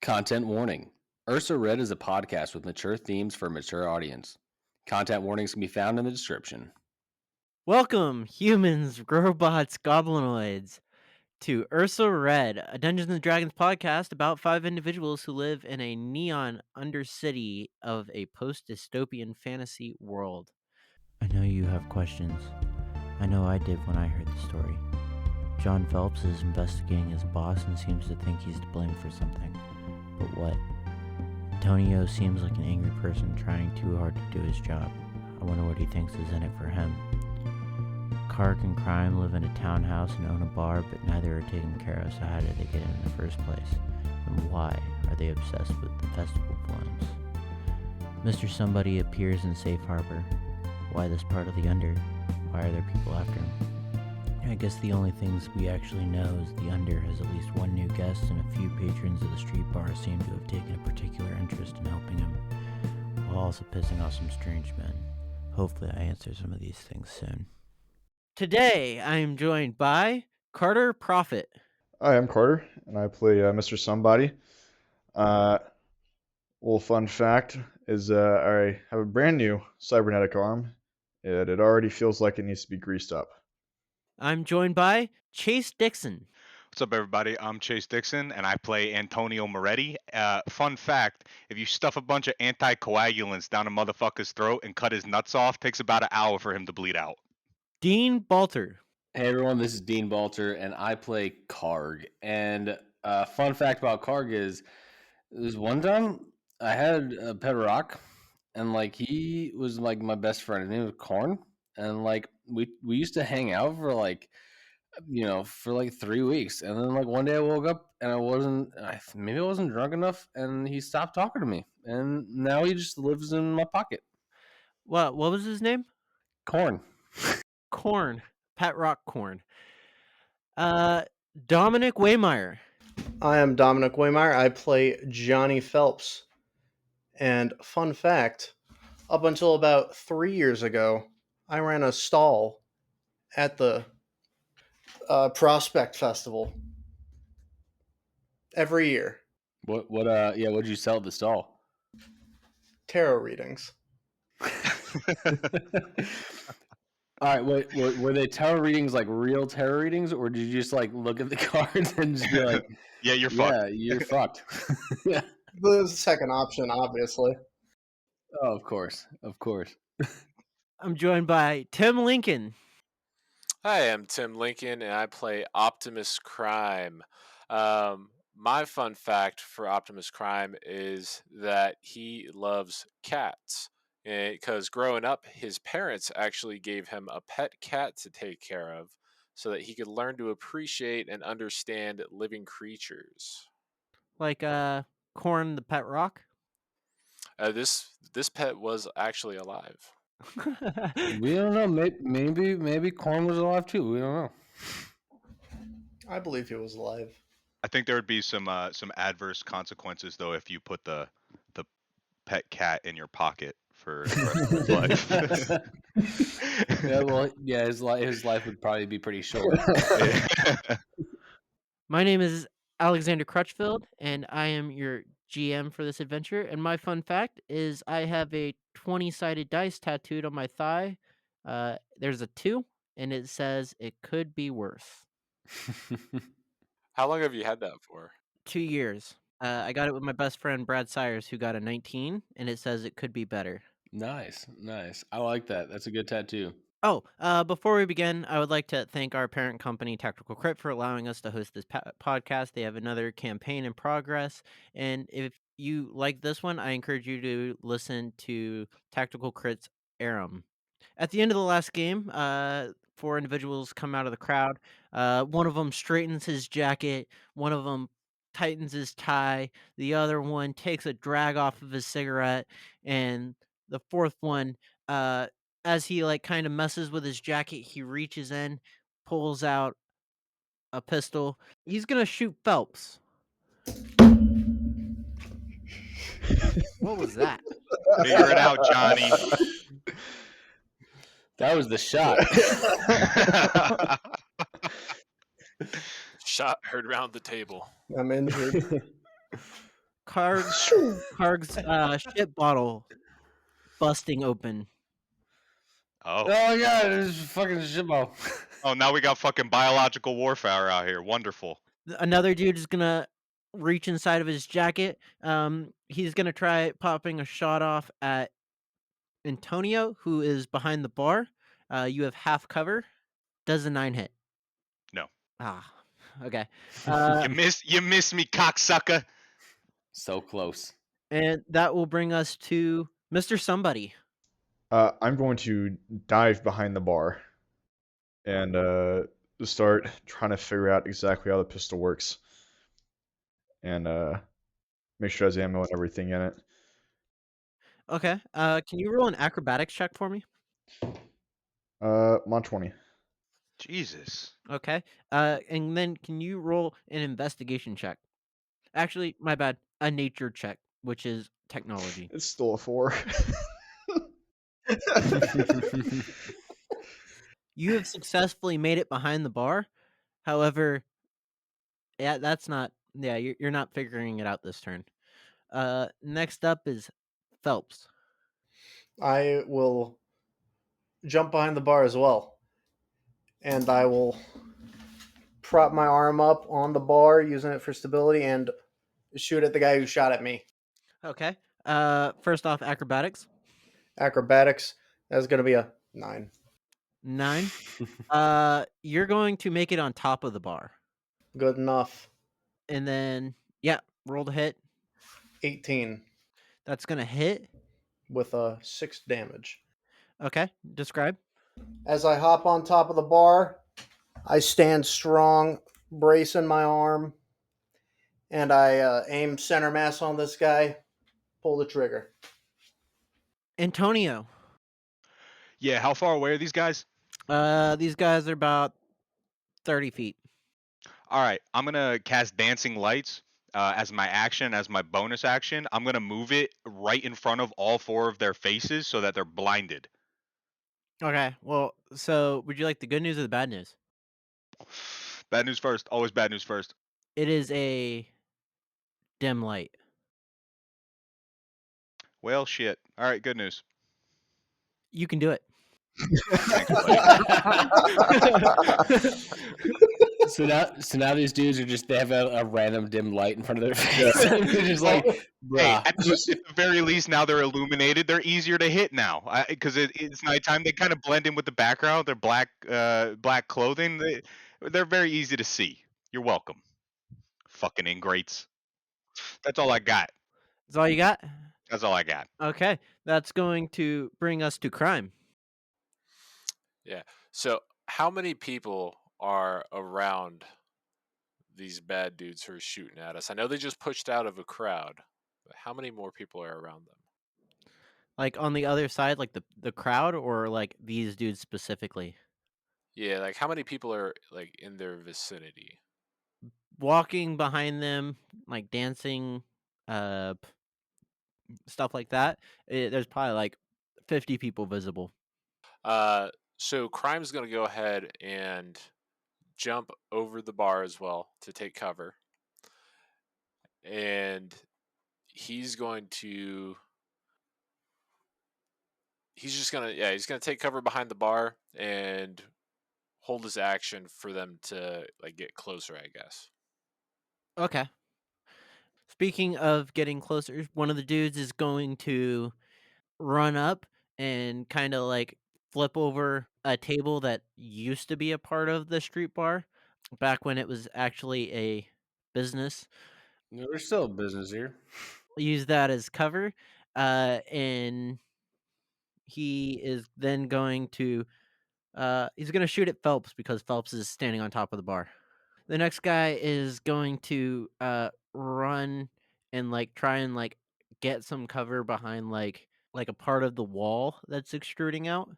Content warning. Ursa Red is a podcast with mature themes for a mature audience. Content warnings can be found in the description. Welcome, humans, robots, goblinoids, to Ursa Red, a Dungeons & Dragons podcast about 5 individuals who live in a neon undercity of a post-dystopian fantasy world. I know you have questions. I know I did when I heard the story. John Phelps is investigating his boss and seems to think he's to blame for something. But what? Antonio seems like an angry person trying too hard to do his job. I wonder what he thinks is in it for him. Kark and Crime live in a townhouse and own a bar, but neither are taken care of, so how did they get in the first place? And why are they obsessed with the festival flames? Mr. Somebody appears in Safe Harbor. Why this part of the Under? Why are there people after him? I guess the only things we actually know is the Under has at least one new guest, and a few patrons of the street bar seem to have taken a particular interest in helping him, while also pissing off some strange men. Hopefully I answer some of these things soon. Today, I am joined by Carter Prophet. Hi, I'm Carter, and I play Mr. Somebody. Little fun fact is I have a brand new cybernetic arm, and it already feels like it needs to be greased up. I'm joined by Chase Dixon. What's up, everybody? I'm Chase Dixon, and I play Antonio Moretti. Fun fact, if you stuff a bunch of anticoagulants down a motherfucker's throat and cut his nuts off, takes about an hour for him to bleed out. Dean Balter. Hey everyone, this is Dean Balter, and I play Karg. And fun fact about Karg is, there's one time I had a pet rock, and he was my best friend. His name was Corn, and we used to hang out for for 3 weeks, and then one day I woke up and maybe I wasn't drunk enough, and he stopped talking to me, and now he just lives in my pocket. What was his name? Corn. Corn. Pet rock Corn. Dominic Waymeyer. I am Dominic Waymeyer. I play Johnny Phelps. And fun fact, up until about 3 years ago, I ran a stall at the Prospect Festival every year. What'd you sell at the stall? Tarot readings. All right, were they tarot readings real tarot readings, or did you just look at the cards and just be like, yeah, you're fucked. Yeah, you're fucked. Yeah. The second option, obviously. Oh, of course. I'm joined by Tim Lincoln. Hi, I'm Tim Lincoln, and I play Optimus Crime. My fun fact for Optimus Crime is that he loves cats. Because growing up, his parents actually gave him a pet cat to take care of so that he could learn to appreciate and understand living creatures. Like Corn the pet rock? This pet was actually alive. We don't know. Maybe Corn was alive too. We don't know. I believe he was alive. I think there would be some adverse consequences though if you put the pet cat in your pocket for the rest of his life. His life would probably be pretty short. My name is Alexander Crutchfield, and I am your GM for this adventure. And my fun fact is I have a 20-sided dice tattooed on my thigh. There's a 2, and it says it could be worse. How long have you had that for? 2 years. I got it with my best friend Brad Sires, who got a 19, and it says it could be better. Nice. I like that. That's a good tattoo. Oh, before we begin, I would like to thank our parent company, Tactical Crit, for allowing us to host this podcast. They have another campaign in progress, and if you like this one, I encourage you to listen to Tactical Crit's Aram. At the end of the last game, 4 individuals come out of the crowd. One of them straightens his jacket. One of them tightens his tie. The other one takes a drag off of his cigarette. And the fourth one, as he kind of messes with his jacket, he reaches in, pulls out a pistol. He's going to shoot Phelps. What was that? Figure it out, Johnny. That was the shot. Shot heard around the table. I'm injured. Karg's shit bottle busting open. Oh. Oh my god, it's fucking shitball. Oh, now we got fucking biological warfare out here. Wonderful. Another dude is gonna reach inside of his jacket. He's gonna try popping a shot off at Antonio, who is behind the bar. You have half cover. Does a 9 hit? No. Ah, okay. You miss me, cocksucker. So close. And that will bring us to Mr. Somebody. I'm going to dive behind the bar and start trying to figure out exactly how the pistol works, and make sure it has ammo and everything in it. Okay. Can you roll an acrobatics check for me? I'm on 20. Jesus. Okay. And then can you roll an investigation check? Actually, my bad. A nature check, which is technology. It's still a 4. You have successfully made it behind the bar. However, yeah, that's not. Yeah, you're not figuring it out this turn. Next up is Phelps. I will jump behind the bar as well. And I will prop my arm up on the bar, using it for stability, and shoot at the guy who shot at me. Okay. First off, acrobatics. Acrobatics, that's going to be a 9. 9. You're going to make it on top of the bar. Good enough. And then, yeah, roll to hit. 18 That's going to hit. with a 6 damage. Okay. Describe. As I hop on top of the bar, I stand strong, bracing my arm, and I aim center mass on this guy, pull the trigger. Antonio. Yeah, how far away are these guys? These guys are about 30 feet. All right, I'm gonna cast Dancing Lights as my action, as my bonus action. I'm gonna move it right in front of all 4 of their faces so that they're blinded. Okay. Well, so would you like the good news or the bad news? Bad news first. Always bad news first. It is a dim light. Well, shit. All right, good news. You can do it. Thanks, So now these dudes are they have a random dim light in front of their face. They're just like, Hey, bruh. at the very least, now they're illuminated. They're easier to hit now because it's nighttime. They kind of blend in with the background. They're black clothing. They're very easy to see. You're welcome. Fucking ingrates. That's all I got. That's all you got? That's all I got. Okay. That's going to bring us to crime. Yeah. So, how many people are around these bad dudes who are shooting at us? I know they just pushed out of a crowd, but how many more people are around them? Like on the other side, like the crowd, or like these dudes specifically? Yeah, like how many people are like in their vicinity? Walking behind them, like dancing, stuff like that. There's probably like 50 people visible. So Crime's going to go ahead and jump over the bar as well to take cover. And he's going to he's going to take cover behind the bar and hold his action for them to like get closer, I guess. Okay. Speaking of getting closer, one of the dudes is going to run up and kind of like flip over a table that used to be a part of the street bar back when it was actually a business. There's still a business here. Use that as cover, and he is then going to he's going to shoot at Phelps because Phelps is standing on top of the bar. The next guy is going to run and like try and like get some cover behind like a part of the wall that's extruding out,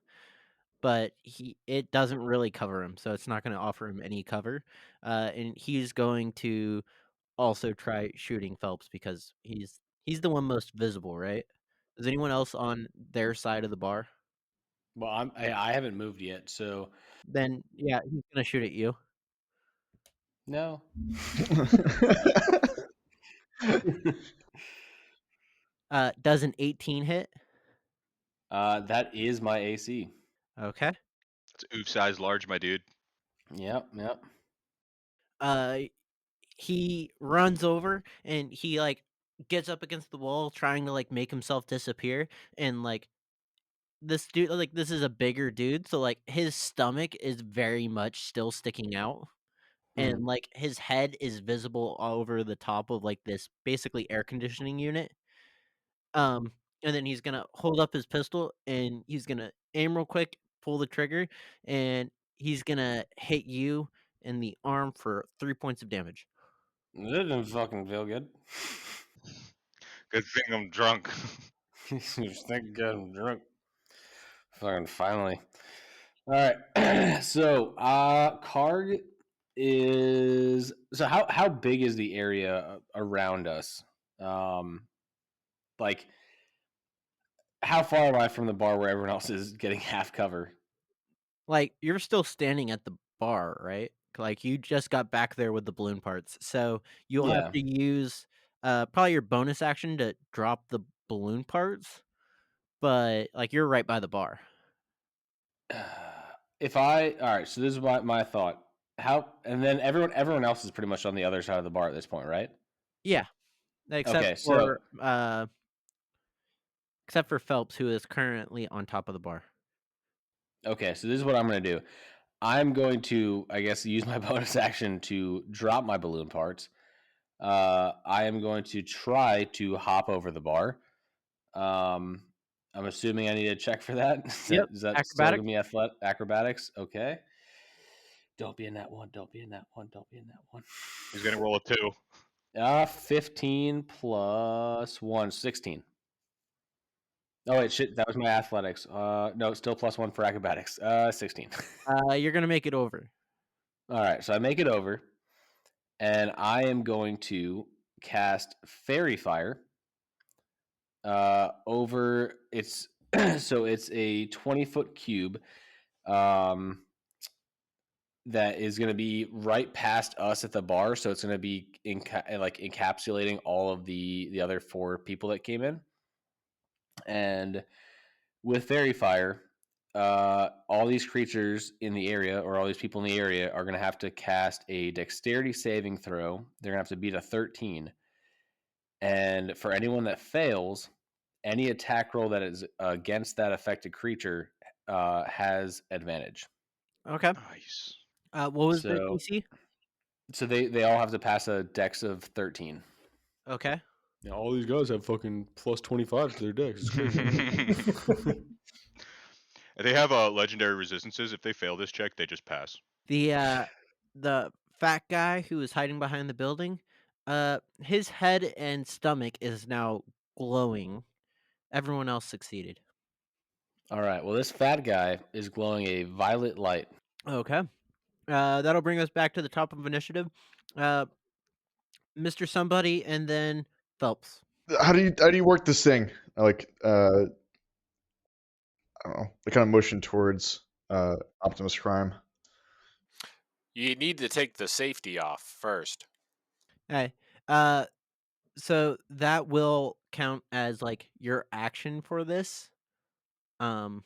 but it doesn't really cover him, so it's not going to offer him any cover. And he's going to also try shooting Phelps because he's the one most visible, right? Is anyone else on their side of the bar? Well, I haven't moved yet, so Then yeah, he's gonna shoot at you. no. Does an 18 hit? That is my AC. Okay. It's oof size large, my dude. Yep, yep. He runs over and he like gets up against the wall trying to like make himself disappear, and like this dude, like this is a bigger dude, so like his stomach is very much still sticking out, and Mhm. like his head is visible all over the top of like this basically air conditioning unit. Um, and then he's gonna hold up his pistol and he's gonna aim real quick, pull the trigger, and he's gonna hit you in the arm for 3 points of damage. That didn't fucking feel good. Good thing I'm drunk. Thank God I'm drunk. Fucking finally. All right. So, Karg is how big is the area around us? Um, like how far am I from the bar where everyone else is getting half cover? Like, you're still standing at the bar, right? Like, you just got back there with the balloon parts, so you'll have Yeah. to use, probably your bonus action to drop the balloon parts, but, like, you're right by the bar. If I all right, so this is my thought. How and then everyone else is pretty much on the other side of the bar at this point, right? Yeah, except Okay, so for, except for Phelps, who is currently on top of the bar. okay, so this is what I'm gonna do. I'm going to, I guess, use my bonus action to drop my balloon parts. I am going to try to hop over the bar. Um, I'm assuming I need a check for that. Yep, Is that still acrobatics. gonna be acrobatics? Okay. Don't be in that one. Don't be in that one. Don't be in that one. He's gonna roll a 2. 15 plus 1, 16. Oh wait, shit, that was my athletics. No, still plus 1 for acrobatics. 16. You're gonna make it over. All right, so I make it over, and I am going to cast Fairy Fire over it's so it's a 20-foot cube um, that is going to be right past us at the bar, so it's going to be like encapsulating all of the other 4 people that came in. And with Fairy Fire, all these creatures in the area, or all these people in the area, are going to have to cast a dexterity saving throw. They're going to have to beat a 13. And for anyone that fails, any attack roll that is against that affected creature has advantage. Okay. Nice. What was the So, DC? so they all have to pass a dex of 13. Okay. Yeah, all these guys have fucking plus 25 to their dex. It's crazy. They have legendary resistances. If they fail this check, they just pass. The fat guy who is hiding behind the building, his head and stomach is now glowing. Everyone else succeeded. All right. Well, this fat guy is glowing a violet light. Okay. That'll bring us back to the top of initiative. Uh, Mr. Somebody and then Phelps. How do you work this thing? I don't know. The kind of motion towards Optimus Prime. You need to take the safety off first. Hey, so that will count as like your action for this crime.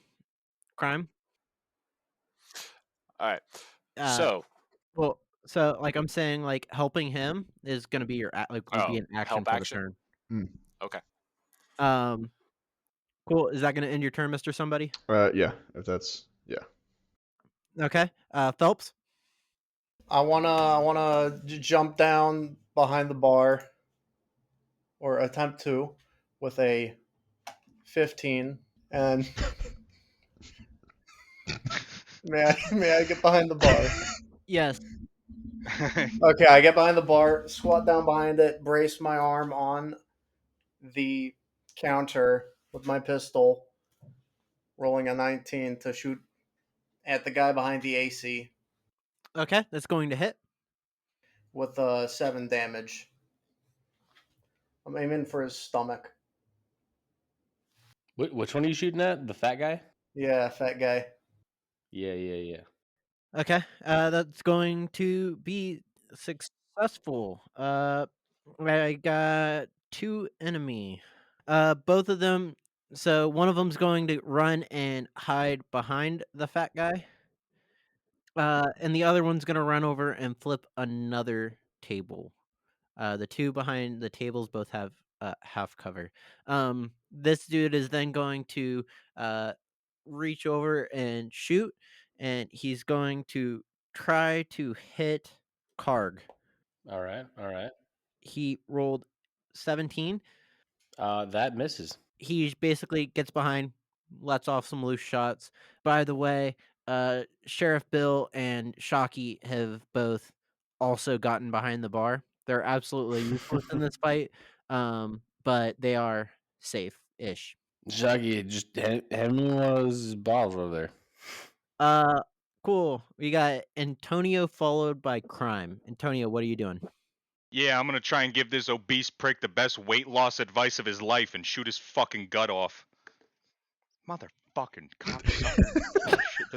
All right. Uh, So, well, so like I'm saying, like helping him is gonna be will be an action help for the action. turn. Hmm. Okay. Cool. Is that gonna end your turn, Mr. Somebody? Yeah. If that's yeah. Okay. Phelps. I wanna jump down behind the bar, or attempt to, with a 15, and may I get behind the bar? Yes. Okay, I get behind the bar, squat down behind it, brace my arm on the counter with my pistol, rolling a 19 to shoot at the guy behind the AC Okay, that's going to hit. with 7 damage. I'm aiming for his stomach. Which one are you shooting at? The fat guy? Yeah, fat guy. Yeah. Okay. That's going to be successful. I got 2 enemy. Both of them. So one of them's going to run and hide behind the fat guy. And the other one's gonna run over and flip another table. The two behind the tables both have half cover. This dude is then going to uh, reach over and shoot, and he's going to try to hit Karg. All right. All right. He rolled 17. That misses. He basically gets behind, lets off some loose shots. By the way, Sheriff Bill and Shockey have both also gotten behind the bar. They're absolutely useless in this fight, but they are safe-ish. Shaggy, just hand me one of those bottles over there. Uh, cool. We got Antonio followed by Crime. Antonio, what are you doing? Yeah, I'm gonna try and give this obese prick the best weight loss advice of his life and shoot his fucking gut off. Motherfucking cocksucker. Oh, shit.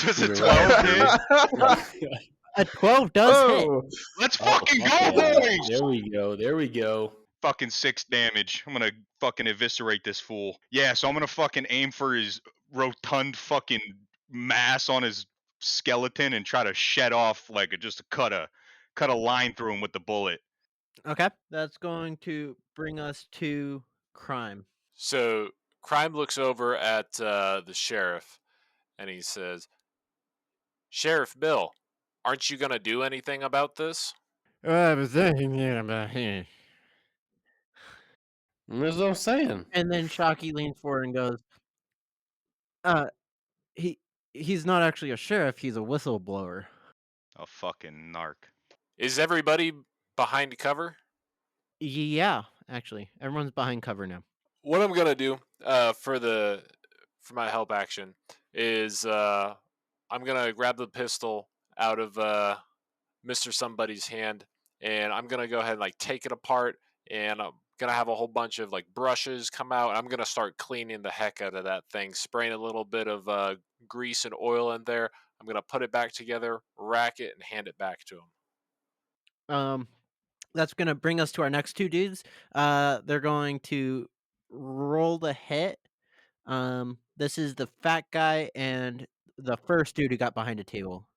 Does a 12 hit? A 12 does hit. Oh, Let's Oh, fucking fuck go, yeah. boys! There we go. There we go. Fucking 6 damage. I'm gonna fucking eviscerate this fool. Yeah, so I'm gonna fucking aim for his rotund fucking mass on his skeleton and try to shed off like just to cut a line through him with the bullet. Okay, that's going to bring us to Crime. So Crime looks over at the sheriff and he says, Sheriff Bill, aren't you going to do anything about this? That's what I'm saying. And then Shockey leans forward and goes, uh, he he's not actually a sheriff, he's a whistleblower. A fucking narc. Is everybody behind cover? Yeah, actually. Everyone's behind cover now. What I'm going to do for my help action is I'm going to grab the pistol out of Mr. Somebody's hand, and I'm going to go ahead and like take it apart, and I'm going to have a whole bunch of like brushes come out, and I'm going to start cleaning the heck out of that thing, spraying a little bit of grease and oil in there. I'm going to put it back together, rack it, and hand it back to him. That's gonna bring us to our next 2 dudes. They're going to roll the hit. This is the fat guy and the first dude who got behind a table.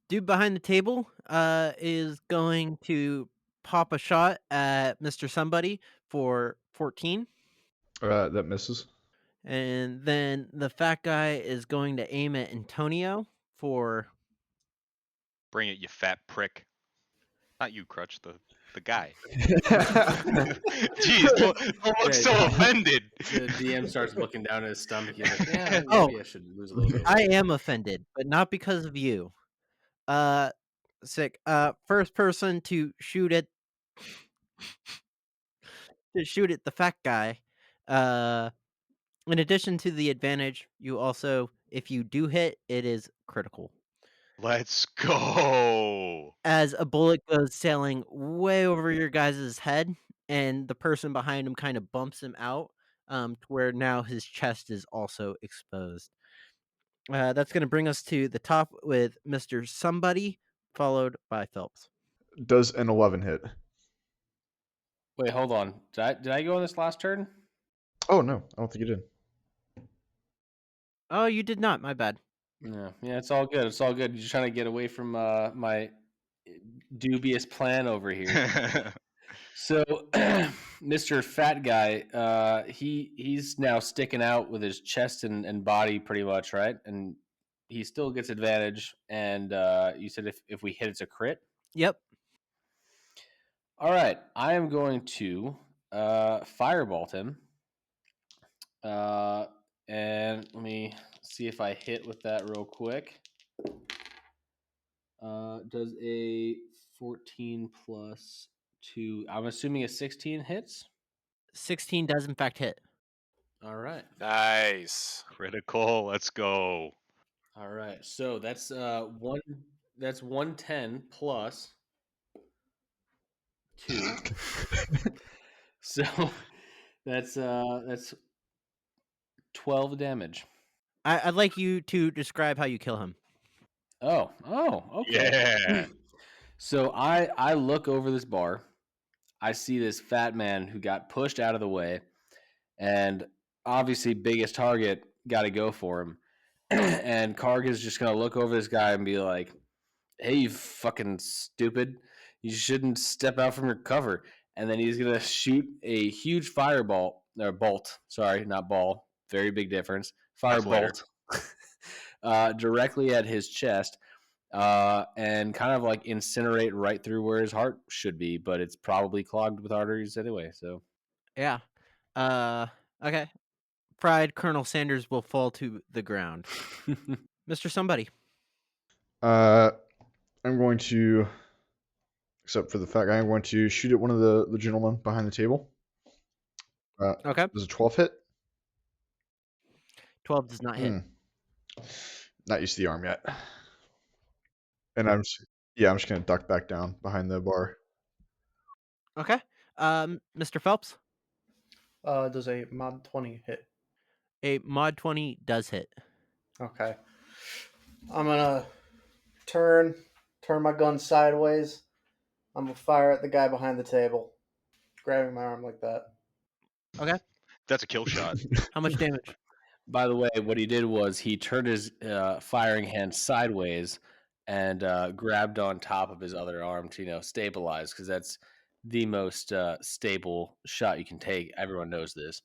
Dude behind the table is going to pop a shot at Mr. Somebody for 14. that misses. And then the fat guy is going to aim at Antonio for Bring it, you fat prick. Not you, Crutch, the guy. Jeez, don't look so offended. The DM starts looking down at his stomach. He's like, yeah, maybe Oh. I should lose a little bit. I am offended, but not because of you. Sick. First person to shoot at the fat guy. In addition to the advantage, you also, if you do hit, it is critical. Let's go. As a bullet goes sailing way over your guys' head, and the person behind him kind of bumps him out, to where now his chest is also exposed. That's going to bring us to the top with Mr. Somebody, followed by Phelps. Does an 11 hit? Wait, hold on. Did I go on this last turn? Oh, no. I don't think you did. Oh, you did not. My bad. Yeah, it's all good. It's all good. You're just trying to get away from my dubious plan over here. So, Mr. Fat Guy, he's now sticking out with his chest and body pretty much, right? And he still gets advantage. And you said if we hit, it's a crit? Yep. All right. I am going to firebolt him. And let me see if I hit with that real quick. Does a 14 plus 2, I'm assuming a 16 hits? 16 does in fact hit. All right. Nice. Critical. Let's go. All right. So that's 110 plus 2. So that's 12 damage. I'd like you to describe how you kill him. Oh, okay. Yeah. So I look over this bar. I see this fat man who got pushed out of the way, and obviously biggest target got to go for him. And Karg is just gonna look over this guy and be like, "Hey, you fucking stupid! You shouldn't step out from your cover." And then he's gonna shoot a huge fireball or bolt. Sorry, not ball. Very big difference. Fire That's later. bolt directly at his chest, and kind of like incinerate right through where his heart should be, but it's probably clogged with arteries anyway. So Yeah. Okay. Fried Colonel Sanders will fall to the ground. Mr. Somebody. I'm going to, except for the fat guy, I'm going to shoot at one of the gentlemen behind the table. Okay. Does a 12 hit? 12 does not hit. Not used to the arm yet. And I'm just gonna duck back down behind the bar. Okay. Mr. Phelps. Does a mod 20 hit? A mod 20 does hit. Okay. I'm gonna turn my gun sideways. I'm gonna fire at the guy behind the table, grabbing my arm like that. Okay. That's a kill shot. How much damage? by the way, what he did was he turned his firing hand sideways and grabbed on top of his other arm to stabilize, because that's the most stable shot you can take. Everyone knows this.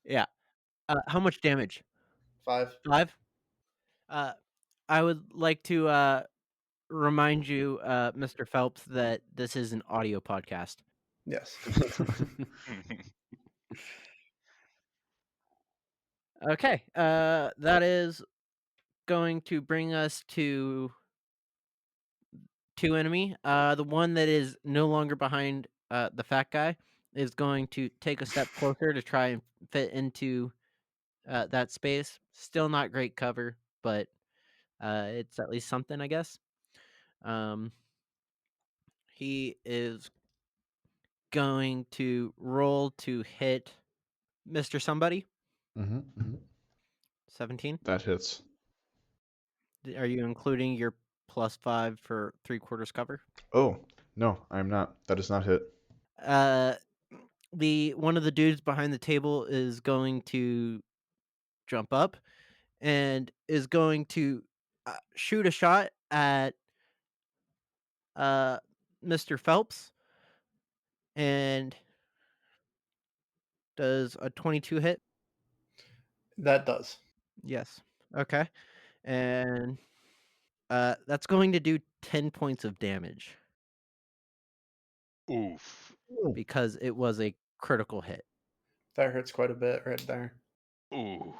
Yeah. How much damage? 5. 5? I would like to remind you, Mr. Phelps, that this is an audio podcast. Yes. Okay. That is going to bring us to 2 enemy. The one that is no longer behind the fat guy is going to take a step closer to try and fit into that space. Still not great cover, but it's at least something, I guess. He is going to roll to hit Mr. Somebody. 17. That hits. Are you including your +5 for 3/4 cover? Oh, no, I'm not. That does not hit. The one of the dudes behind the table is going to jump up and is going to shoot a shot at Mr. Phelps. And does a 22 hit? That does. Yes. Okay. And that's going to do 10 points of damage Oof. because it was a critical hit. That hurts quite a bit right there. Ooh.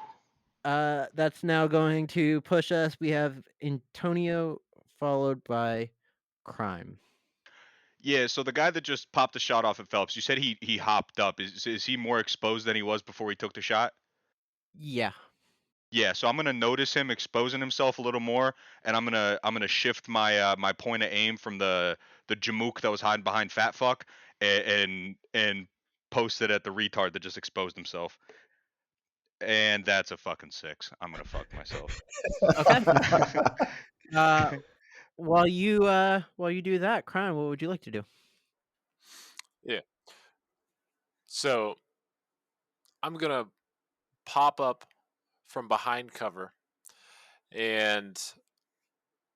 That's now going to push us. We have Antonio followed by Crime. Yeah, so the guy that just popped the shot off at Phelps, you said he hopped up. Is he more exposed than he was before he took the shot? Yeah. Yeah, so I'm gonna notice him exposing himself a little more, and I'm gonna shift my my point of aim from the jamook that was hiding behind Fat Fuck and post it at the retard that just exposed himself. And that's a fucking 6. I'm gonna fuck myself. Okay. While you do that, Crime, what would you like to do? Yeah. So I'm gonna pop up from behind cover, and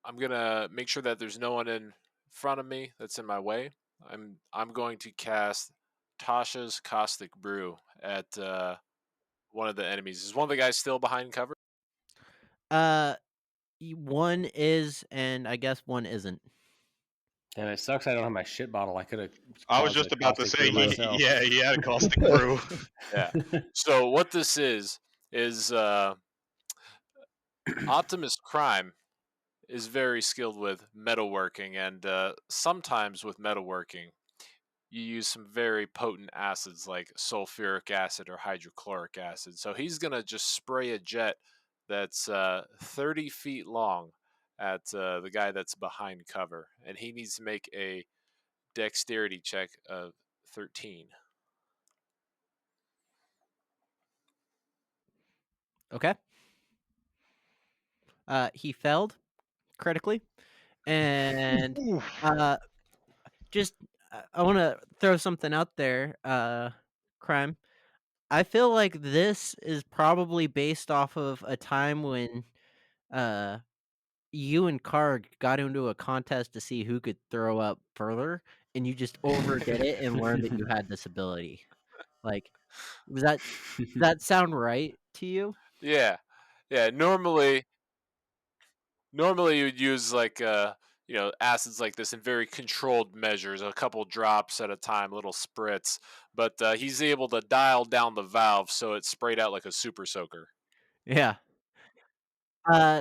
I'm gonna make sure that there's no one in front of me that's in my way. I'm going to cast Tasha's Caustic Brew at one of the enemies. Is one of the guys still behind cover? One is, and I guess one isn't. And it sucks I don't have my shit bottle. I could have. I was just about to say, myself. he had a caustic brew. Yeah. So what this is Optimus Crime is very skilled with metalworking, and sometimes with metalworking, you use some very potent acids like sulfuric acid or hydrochloric acid. So he's going to just spray a jet that's 30 feet long at the guy that's behind cover, and he needs to make a dexterity check of 13. Okay. He failed critically, and just I want to throw something out there. Crime. I feel like this is probably based off of a time when uh you and Karg got into a contest to see who could throw up further, and you just overdid it and learned that you had this ability. Like, does that sound right to you? Yeah, yeah. Normally you would use like acids like this in very controlled measures, a couple drops at a time, little spritz. But he's able to dial down the valve so it sprayed out like a super soaker. Yeah.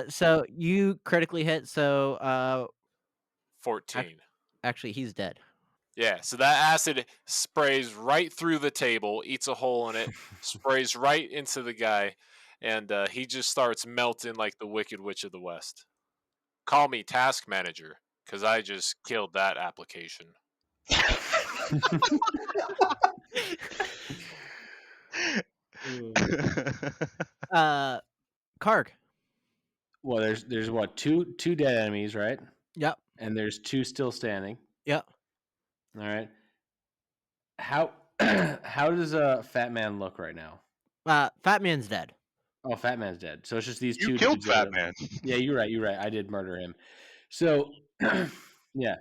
So you critically hit. So 14. actually, he's dead. Yeah, so that acid sprays right through the table, eats a hole in it, sprays right into the guy, and he just starts melting like the Wicked Witch of the West. Call me task manager, because I just killed that application. Karg. Well, there's what, two dead enemies, right? Yep. And there's 2 still standing. Yep. All right. How how does Fat Man look right now? Fat Man's dead. Oh, Fat Man's dead. So it's just these You 2 killed dudes. Fat Man. Yeah, you're right. You're right. I did murder him. So yeah.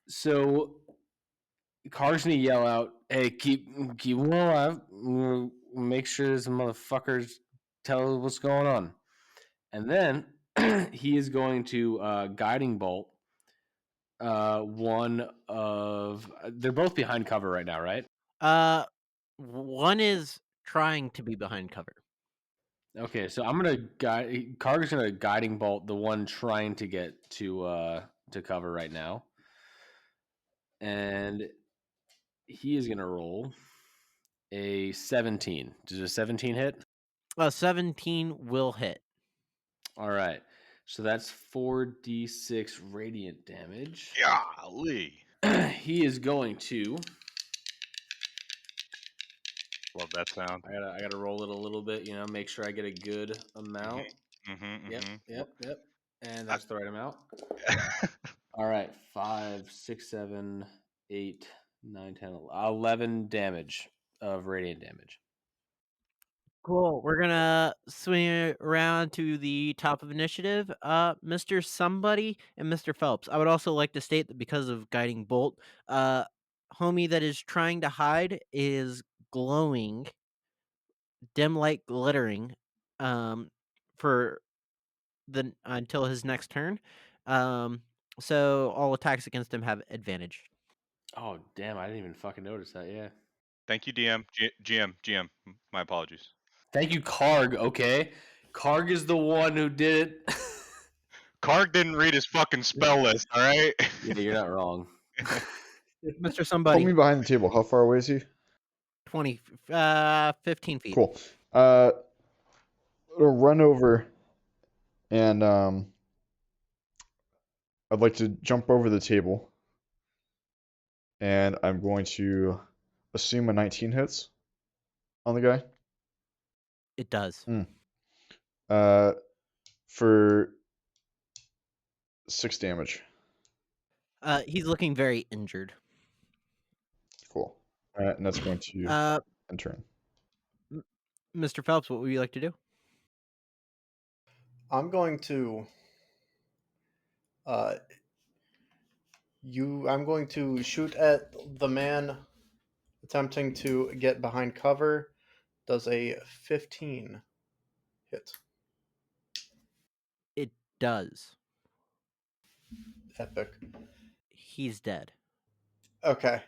So Car's gonna yell out, "Hey, keep him alive. Make sure this motherfuckers tell us what's going on." And then he is going to guiding bolt one of. They're both behind cover right now, right? One is trying to be behind cover. Okay, so I'm gonna guide. Carter's gonna guiding bolt the one trying to get to cover right now, and he is gonna roll a 17. Does a 17 hit? 17 will hit. All right, so that's 4d6 radiant damage. Golly. He is going to. Love that sound. I gotta roll it a little bit, make sure I get a good amount. Mm-hmm, Yep. And that's the right amount. All right, 5, 6, 7, 8, 9, 10, 11 damage of radiant damage. Cool. We're gonna swing around to the top of initiative. Mr. Somebody and Mr. Phelps. I would also like to state that because of guiding bolt, homie that is trying to hide is glowing, dim light glittering, for the until his next turn. So all attacks against him have advantage. Oh, damn, I didn't even fucking notice that, yeah. Thank you, DM. GM. My apologies. Thank you, Karg, okay? Karg is the one who did it. Karg didn't read his fucking spell list, all right? Yeah, you're not wrong. Mr. Put Somebody, me behind the table. How far away is he? 15 feet. Cool. I'll run over and I'd like to jump over the table. And I'm going to assume a 19 hits on the guy. It does. For 6 damage. He's looking very injured. Cool. All right, and that's going to end turn. Mr. Phelps, what would you like to do? I'm going to I'm going to shoot at the man attempting to get behind cover. Does a 15 hit? It does. Epic. He's dead. Okay.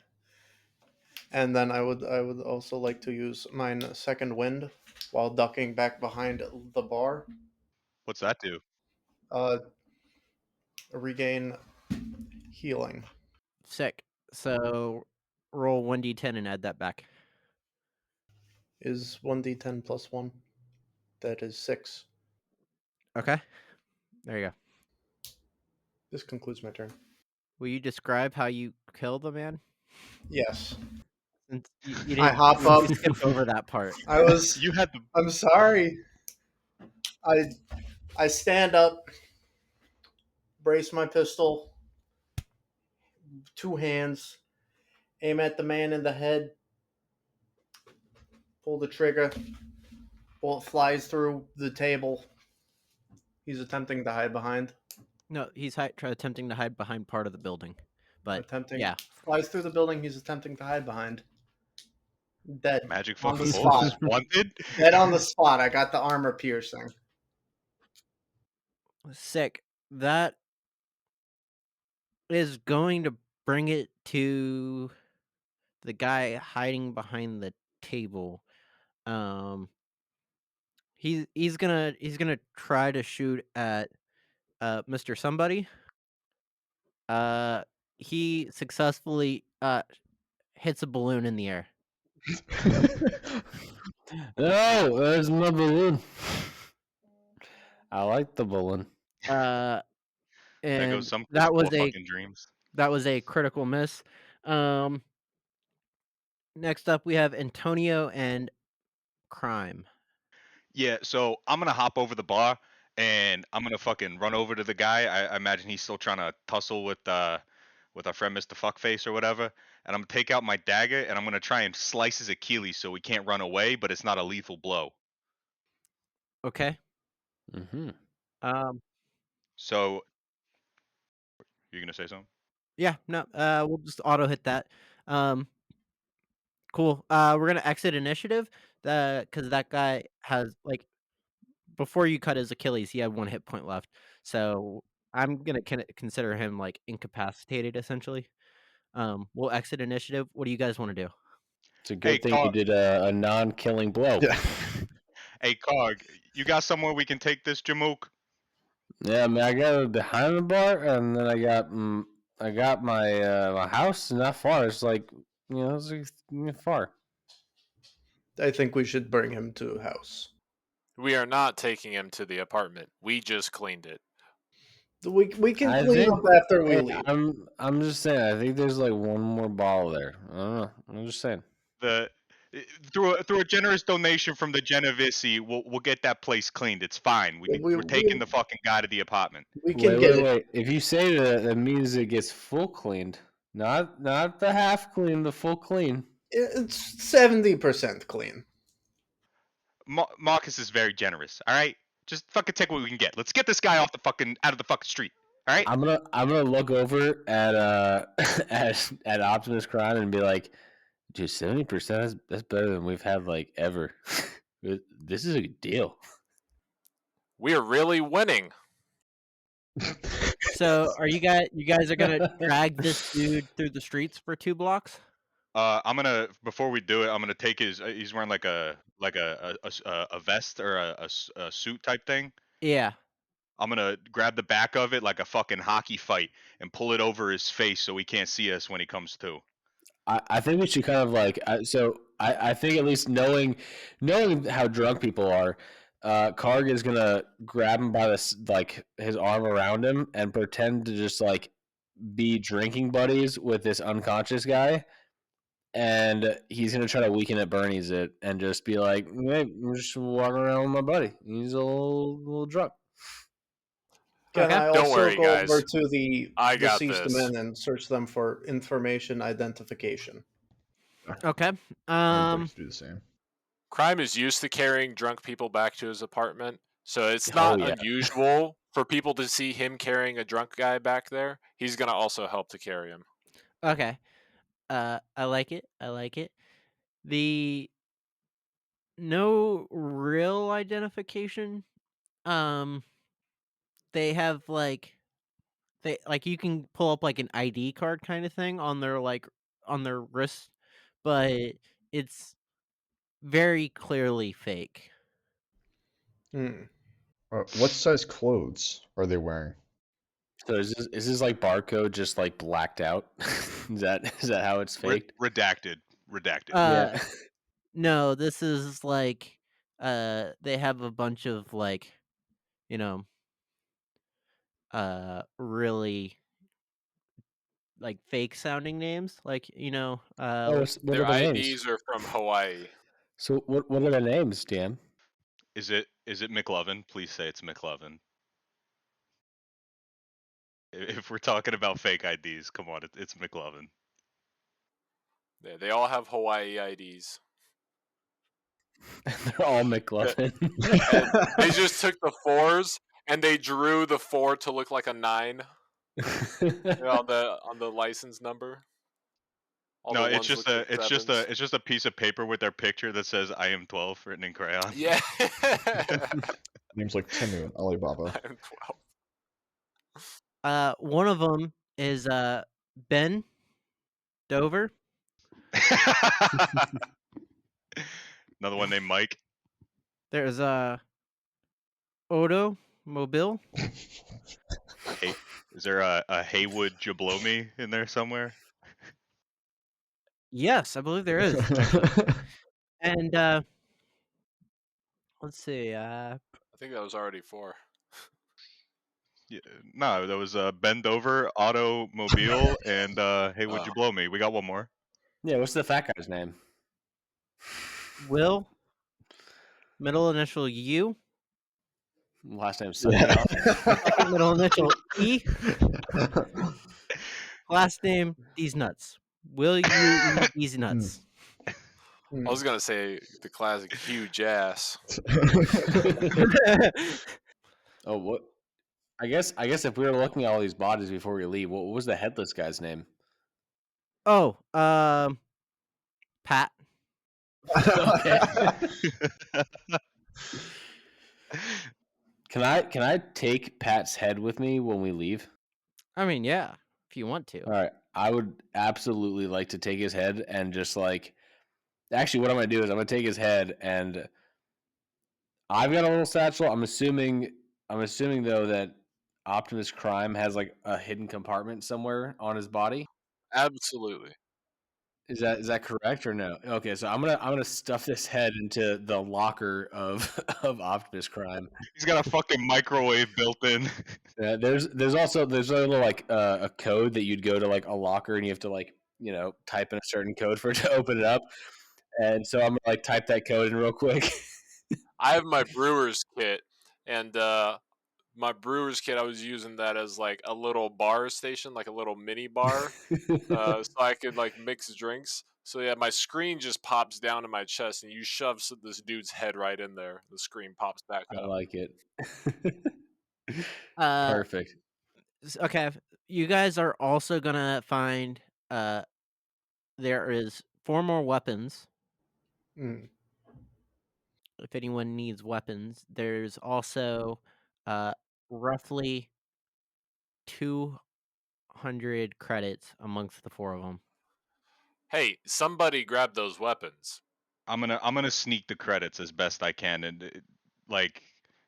And then I would also like to use mine second wind while ducking back behind the bar. What's that do? Regain healing. Sick. So roll 1d10 and add that back. Is 1d10 plus 1. That is 6. Okay. There you go. This concludes my turn. Will you describe how you kill the man? Yes. Since you didn't, I hop up. You skipped over that part. You had the. I'm sorry. I stand up, brace my pistol, 2 hands, aim at the man in the head, pull the trigger, bullet flies through the table. He's attempting to hide behind. No, he's attempting to hide behind part of the building, but yeah. Flies through the building he's attempting to hide behind. Dead. Magic On the fucking spot. bullets. Wanted. Dead on the spot. I got the armor piercing. Sick. That is going to bring it to the guy hiding behind the table. He's gonna try to shoot at Mr. Somebody. He successfully hits a balloon in the air. No, there's my balloon. I like the balloon. And There goes some that was fucking dreams. That was a critical miss. Next up, we have Antonio and Crime. Yeah, so I'm gonna hop over the bar and I'm gonna fucking run over to the guy. I imagine he's still trying to tussle with our friend Mr. Fuckface or whatever. And I'm gonna take out my dagger and I'm gonna try and slice his Achilles so he can't run away, but it's not a lethal blow. Okay. Mm-hmm. So you're gonna say something? Yeah, no, we'll just auto hit that. Cool. We're gonna exit initiative, because that guy has before you cut his Achilles, he had 1 hit point left. So I'm gonna consider him like incapacitated essentially. We'll exit initiative. What do you guys want to do? It's a good thing you Carl. did a non-killing blow. Yeah. Hey, Karg, you got somewhere we can take this Jamook? Yeah, I mean, I got it behind the bar, and then I got my my house not far. It's like it's like far. I think we should bring him to a house. We are not taking him to the apartment. We just cleaned it. We can I clean think- up after we leave. I'm just saying. I think there's like one more bottle there. I don't know. I'm just saying. Through a generous donation from the Genovese, we'll get that place cleaned. It's fine. We're taking the fucking guy to the apartment. We can get it. Wait. If you say that means it gets full cleaned, not the half clean, the full clean. It's 70% clean. Marcus is very generous. All right, just fucking take what we can get. Let's get this guy out of the fucking street. All right. I'm gonna look over at at Optimus Prime and be like, dude, 70%. That's better than we've had like ever. This is a good deal. We are really winning. So are you guys are gonna drag this dude through the streets for 2 blocks? I'm gonna before we do it, I'm gonna take his. He's wearing like a vest or a suit type thing. Yeah. I'm gonna grab the back of it like a fucking hockey fight and pull it over his face so he can't see us when he comes to. I think we should kind of like I think at least knowing how drunk people are, Karg is gonna grab him by his arm around him and pretend to just like be drinking buddies with this unconscious guy, and he's gonna try to weaken at Bernie's it and just be like, hey, I'm just walking around with my buddy. He's a little drunk. Can I Don't also worry, go guys. over to the I got deceased this. men and search them for information identification? Okay. I'd like to do the same. Crime is used to carrying drunk people back to his apartment, so it's Oh, not yeah. unusual for people to see him carrying a drunk guy back there. He's gonna also help to carry him. Okay. I like it. The no real identification. They have you can pull up like an ID card kind of thing on their wrist, but it's very clearly fake. What size clothes are they wearing? So is this like barcode just like blacked out? is that how it's faked? Redacted. Yeah. No, this is they have a bunch of really fake sounding names, what Their are the IDs names? are from Hawaii. So what are the names, Dan? Is it McLovin? Please say it's McLovin. If we're talking about fake IDs, come on, it's McLovin. Yeah, they all have Hawaii IDs. They're all McLovin. And they just took the 4s and they drew the 4 to look like a 9 on the license number. All No, the it's ones just look like it's just 7s. it's just a piece of paper with their picture that says "I am 12" written in crayon. Yeah. Names like Temu and Alibaba. I'm 12. One of them is Ben Dover. Another one named Mike. There's Odo Mobile. Hey, is there a Haywood Jablomi in there somewhere? Yes, I believe there is. And let's see. I think that was already 4. Yeah, no, there was Ben Dover, Automobile, and Haywood Oh. Jablomi. We got one more. Yeah, what's the fat guy's name? Will. Middle initial U. Last name Sunnyoff. Second middle initial E. Last name These Nuts. Will you eat these nuts? I was gonna say the classic huge ass. Oh, what? I guess if we were looking at all these bodies before we leave, what was the headless guy's name? Oh, Pat. Okay. Can I take Pat's head with me when we leave? I mean, yeah, if you want to. All right. I would absolutely like to take his head and just like. Actually, what I'm gonna do is I'm gonna take his head and I've got a little satchel. I'm assuming though that Optimus Prime has like a hidden compartment somewhere on his body. Absolutely. Is that correct or no? Okay, so I'm gonna stuff this head into the locker of of Optimus Prime. He's got a fucking microwave built in. There's a little like a code that you'd go to like a locker and you have to like type in a certain code for it to open it up. And so I'm gonna like type that code in real quick. I have my brewer's kit, and my brewer's kit, I was using that as like a little bar station, like a little mini bar, so I could like mix drinks. So yeah, my screen just pops down in my chest, and you shove this dude's head right in there. The screen pops back I up. like it. Uh, Perfect. Okay, you guys are also gonna find there is 4 more weapons. Mm. If anyone needs weapons, there's also roughly 200 credits amongst the 4 of them. Hey, somebody grab those weapons. I'm gonna sneak the credits as best I can, and like,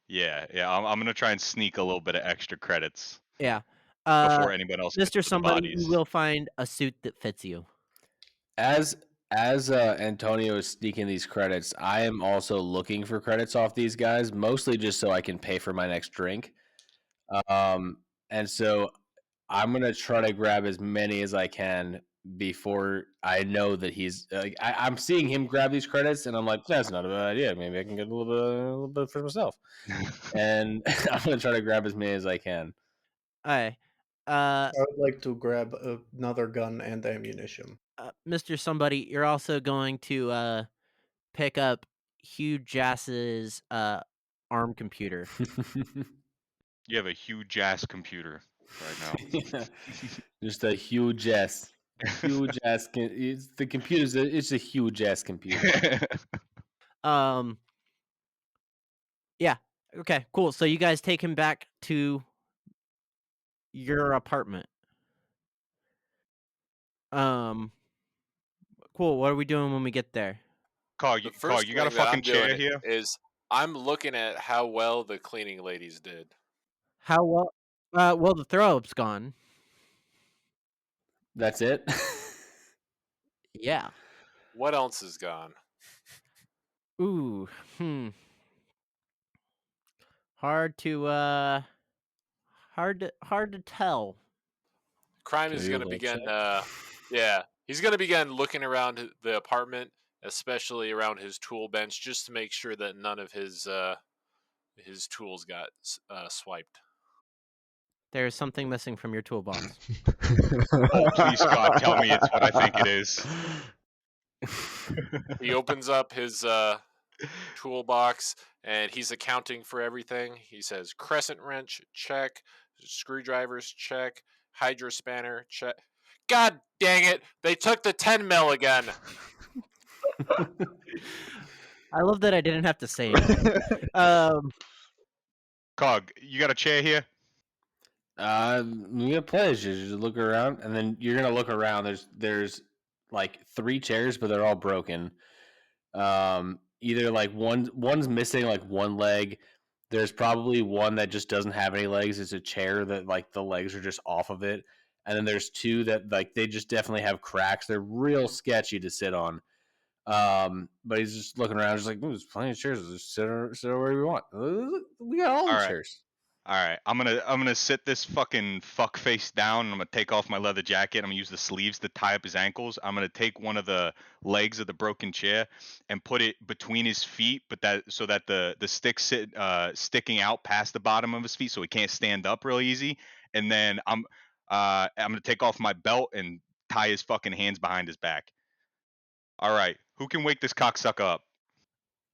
yeah, I'm gonna try and sneak a little bit of extra credits Yeah. before anyone else gets Mr. to the Somebody, you bodies. will find a suit that fits you. As Antonio is sneaking these credits, I am also looking for credits off these guys, mostly just so I can pay for my next drink. And so I'm gonna try to grab as many as I can before I know that he's like I'm seeing him grab these credits, and I'm like, that's not a bad idea. Maybe I can get a little bit for myself. And I'm gonna try to grab as many as I can. Alright. I would like to grab another gun and ammunition. Mr. Somebody, you're also going to pick up Hugh Jass's ARM computer. You have a huge ass computer right now. Just a huge ass. Huge ass. It's the computer's. It's a huge ass computer. Yeah. Okay, cool. So you guys take him back to your apartment. Cool. What are we doing when we get there? Carl, The you first got a thing that fucking I'm doing chair here? is I'm looking at how well the cleaning ladies did. How well? Well, the throw up's gone. That's it. Yeah. What else is gone? Ooh. Hard to tell. Crime Can is we do a going to little begin. check? Yeah, he's going to begin looking around the apartment, especially around his tool bench, just to make sure that none of his tools got swiped. There's something missing from your toolbox. Oh, please, God, tell me it's what I think it is. He opens up his toolbox and he's accounting for everything. He says crescent wrench, check. Screwdrivers, check. Hydro spanner, check. God dang it! They took the 10 mil again. I love that I didn't have to say anything. Cog, you got a chair here? We got players. You just look around, and then you're gonna look around. There's like 3 chairs, but they're all broken. Either like one's missing like one leg. There's probably one that just doesn't have any legs. It's a chair that like the legs are just off of it. And then there's 2 that like they just definitely have cracks. They're real sketchy to sit on. But he's just looking around, just like, there's plenty of chairs. Just sit where we want. We got all the chairs. All right, I'm gonna sit this fucking fuck face down, and I'm gonna take off my leather jacket. I'm gonna use the sleeves to tie up his ankles. I'm gonna take one of the legs of the broken chair and put it between his feet, but so that the stick sticking out past the bottom of his feet, so he can't stand up real easy. And then I'm gonna take off my belt and tie his fucking hands behind his back. All right, who can wake this cocksucker up?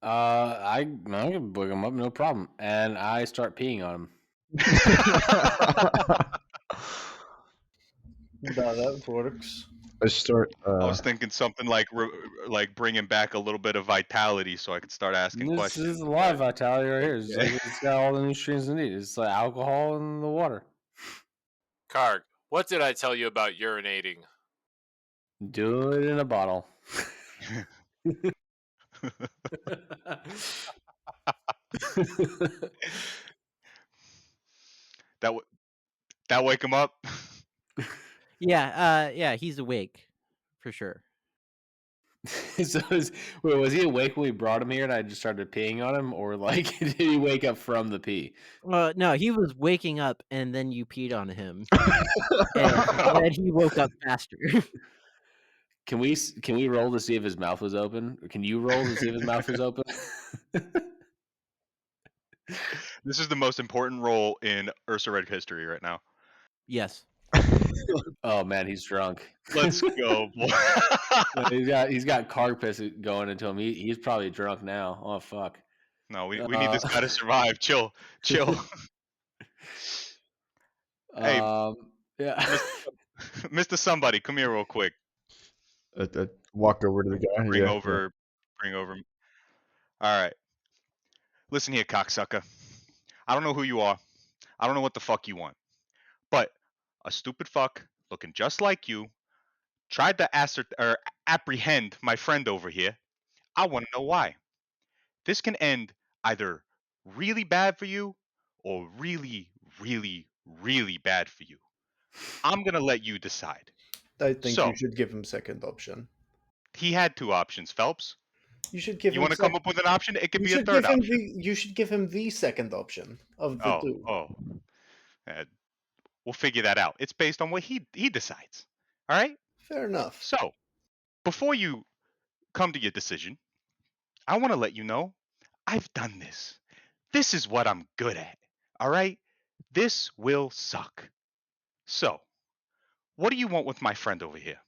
I can wake him up, no problem. And I start peeing on him. That works. I start. I was thinking something like bringing back a little bit of vitality, so I could start asking questions. This is a lot of vitality right here. It's got all the nutrients it needs. It's like alcohol in the water. Karg, what did I tell you about urinating? Do it in a bottle. That wake him up? Yeah, he's awake for sure. So was he awake when we brought him here and I just started peeing on him, or like did he wake up from the pee? No, he was waking up and then you peed on him, and then he woke up faster. Can we roll to see if his mouth was open? Or can you roll to see if his mouth was open? This is the most important role in Ursa Red history right now. Yes. Oh man, he's drunk. Let's go, boy. he's got carg piss going into him. He's probably drunk now. Oh fuck. No, we need this guy to survive. Chill. Hey, yeah. Mr. Somebody, come here real quick. I walk over to the guy. Bring over. All right. Listen here, cocksucker. I don't know who you are. I don't know what the fuck you want. But a stupid fuck looking just like you tried to apprehend my friend over here. I want to know why. This can end either really bad for you or really, really, really bad for you. I'm going to let you decide. I think you should give him second option. He had 2 options, Phelps. You should give. You want to come up with an option? It could be a third option. You should give him the second option of the 2. We'll figure that out. It's based on what he decides. All right? Fair enough. So, before you come to your decision, I want to let you know I've done this. This is what I'm good at. All right? This will suck. So, what do you want with my friend over here?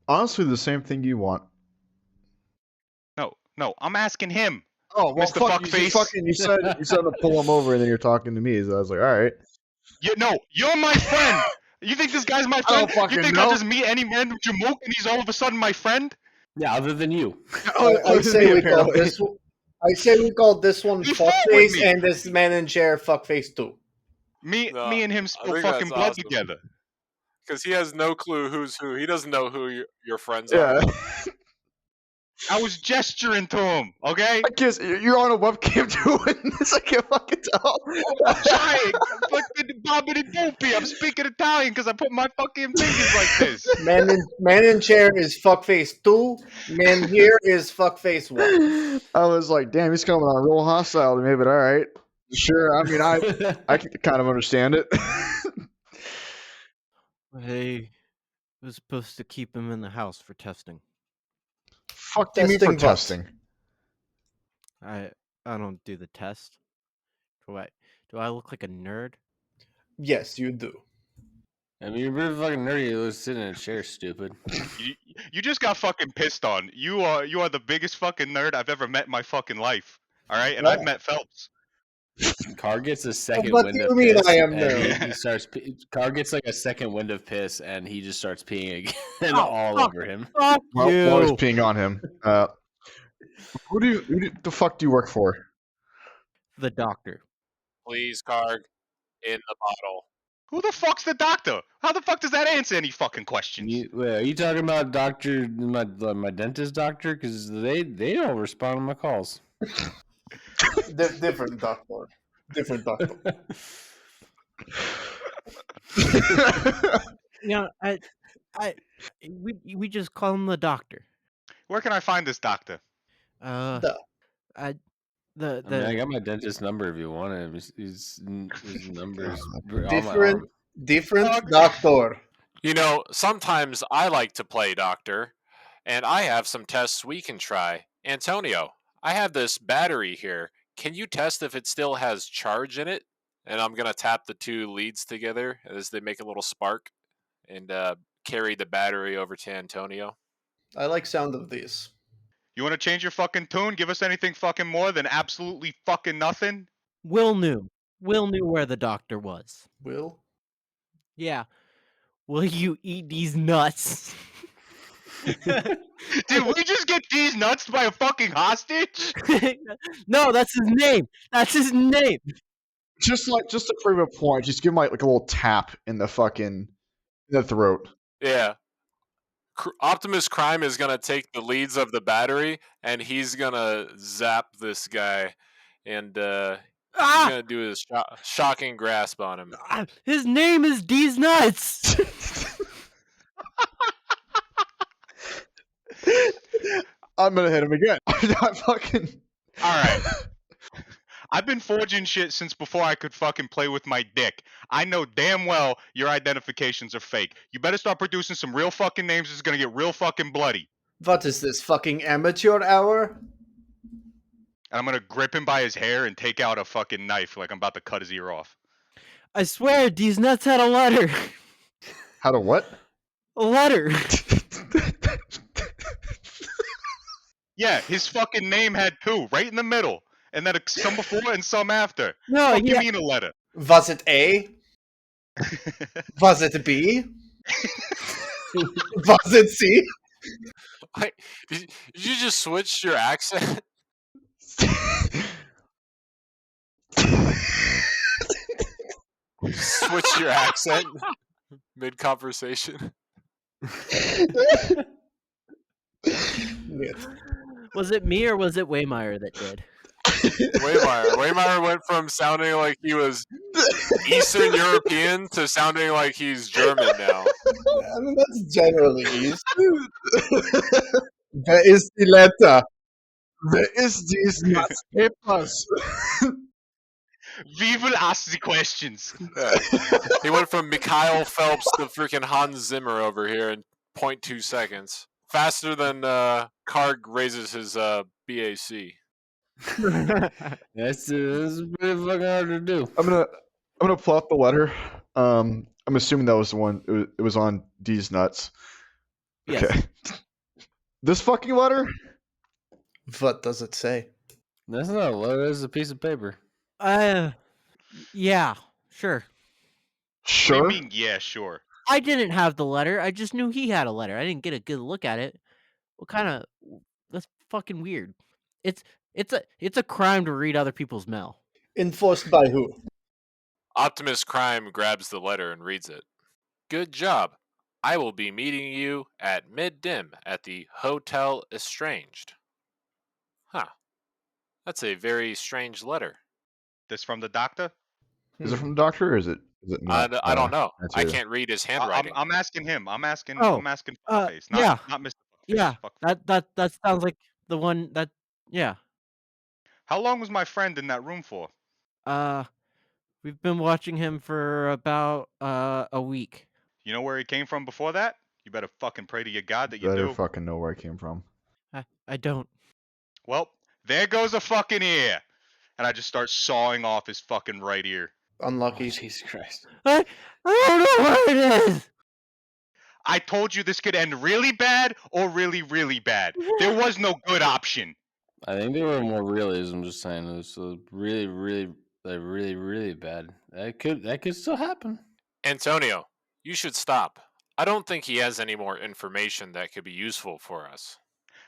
Honestly, the same thing you want. No, I'm asking him. Oh, well, Mr. fuck, Fuckface. you said to pull him over, and then you're talking to me. So I was like, all right. You're my friend. You think this guy's my friend? You think I'll just meet any random Jamook and he's all of a sudden my friend? Yeah, other than you. I say we call this one Fuckface, and this man in chair Fuckface 2. Me and him spill fucking blood together. Because he has no clue who's who. He doesn't know who your friends are. I was gesturing to him, okay? I guess you're on a webcam doing this. I can't fucking tell. I'm trying. Fucking bobbity doopy. I'm speaking Italian because I put my fucking fingers like this. Man in chair is Fuckface 2. Man here is Fuckface 1. I was like, damn, he's coming on real hostile to me, but all right. Sure. I mean, I can kind of understand it. Hey, I was supposed to keep him in the house for testing. Fuck do you mean for testing? I don't do the test. Do I look like a nerd? Yes, you do. I mean, you're really fucking nerdy. You're sitting in a chair, stupid. You just got fucking pissed on. You are the biggest fucking nerd I've ever met in my fucking life. All right, and I've met Phelps. Car gets a second What wind do of you mean piss, I am and nerd? he starts. Car gets like a second wind of piss, and he just starts peeing again Oh, all fuck. over him. Fuck While he's you. peeing on him. Who the fuck do you work for? The doctor. Please, Karg, in the bottle. Who the fuck's the doctor? How the fuck does that answer any fucking questions? Wait, are you talking about doctor, my dentist doctor? Because they don't respond to my calls. Different doctor. Different doctor. Yeah, we just call him the doctor. Where can I find this doctor? The- I I mean, I got my dentist number if you want it. His number is on my different arm. different doctor. You know, sometimes I like to play doctor, and I have some tests we can try. Antonio, I have this battery here. Can you test if it still has charge in it? And I'm going to tap the two leads together as they make a little spark and carry the battery over to Antonio. I like sound of these. You want to change your fucking tune? Give us anything fucking more than absolutely fucking nothing? Will knew where the doctor was. Will? Yeah. Will you eat these nuts? Did we just get these nuts by a fucking hostage? No, that's his name. That's his name. just to prove a point, just give him like a little tap in the throat. Yeah. Optimus Crime is going to take the leads of the battery, and he's going to zap this guy, and he's going to do his shocking grasp on him. His name is D's Nuts. I'm gonna hit him again. I'm fucking. All right. I've been forging shit since before I could fucking play with my dick. I know damn well your identifications are fake. You better start producing some real fucking names. It's gonna get real fucking bloody. What is this, fucking amateur hour? And I'm gonna grip him by his hair and take out a fucking knife like I'm about to cut his ear off. I swear, D's Nuts had a letter. How to what? A letter. Yeah, his fucking name had two, right in the middle. And then some before and some after. No, What do you yeah. mean a letter? Was it A? Was it B? Was it C? Did you just switch your accent? Switch your accent mid-conversation? Yes. Was it me or was it Waymeyer that did? Waymeyer went from sounding like he was Eastern European to sounding like he's German now. I mean, that's generally easy. Where is the letter? Where is these nuts papers? We will ask the questions. Yeah. He went from Mikhail Phelps to freaking Hans Zimmer over here in 0.2 seconds. Faster than Karg raises his BAC. That's pretty fucking hard to do. I'm gonna pull out the letter. I'm assuming that was the one. It was on D's Nuts. Yes. Okay. This fucking letter? What does it say? That's not a letter. That's a piece of paper. Yeah, sure. What Sure. do you mean, yeah, sure? I didn't have the letter. I just knew he had a letter. I didn't get a good look at it. What kind of? That's fucking weird. It's a crime to read other people's mail. Enforced by who? Optimus Crime grabs the letter and reads it. Good job. I will be meeting you at mid-dim at the Hotel Estranged. Huh. That's a very strange letter. This from the doctor? Is it from the doctor or is it not? I don't know. that's I you. can't read his handwriting. I'm asking him. I'm asking Oh, Fuckface, yeah. not Mr. Fuckface. Yeah, Fuckface. that sounds like the one that. Yeah. How long was my friend in that room for? We've been watching him for about a week. You know where he came from before that? You better fucking pray to your God that you Better do. fucking know where I came from. I don't. Well, there goes a fucking ear. And I just start sawing off his fucking right ear. Oh, Unlucky. Jesus Christ. I don't know what it is. I told you this could end really bad or really, really bad. There was no good option. I think they were more realism. Just saying, it was really, really, really, really bad. That could still happen. Antonio, you should stop. I don't think he has any more information that could be useful for us.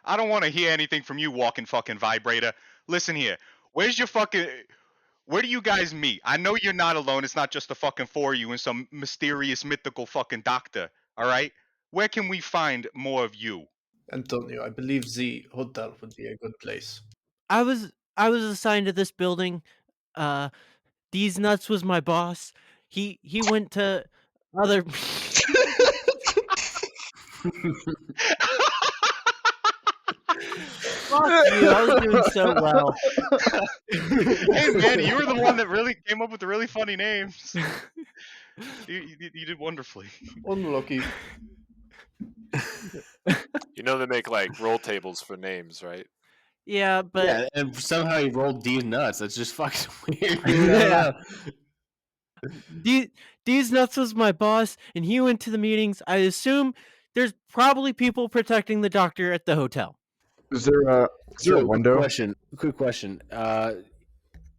I don't want to hear anything from you, walking fucking vibrator. Listen here. Where do you guys meet? I know you're not alone. It's not just the fucking four of you and some mysterious, mythical fucking doctor. All right? Where can we find more of you? Antonio, I believe the hotel would be a good place. I was assigned to this building. These nuts was my boss. He went to other. Fuck you! I was doing so well. Hey man, you were the one that really came up with the really funny names. You did wonderfully. Unlucky. You know they make like roll tables for names, right? Yeah, but Yeah, and somehow he rolled these nuts. That's just fucking weird. Yeah. These nuts was my boss, and he went to the meetings. I assume there's probably people protecting the doctor at the hotel. Is there a So, window? Quick question. Do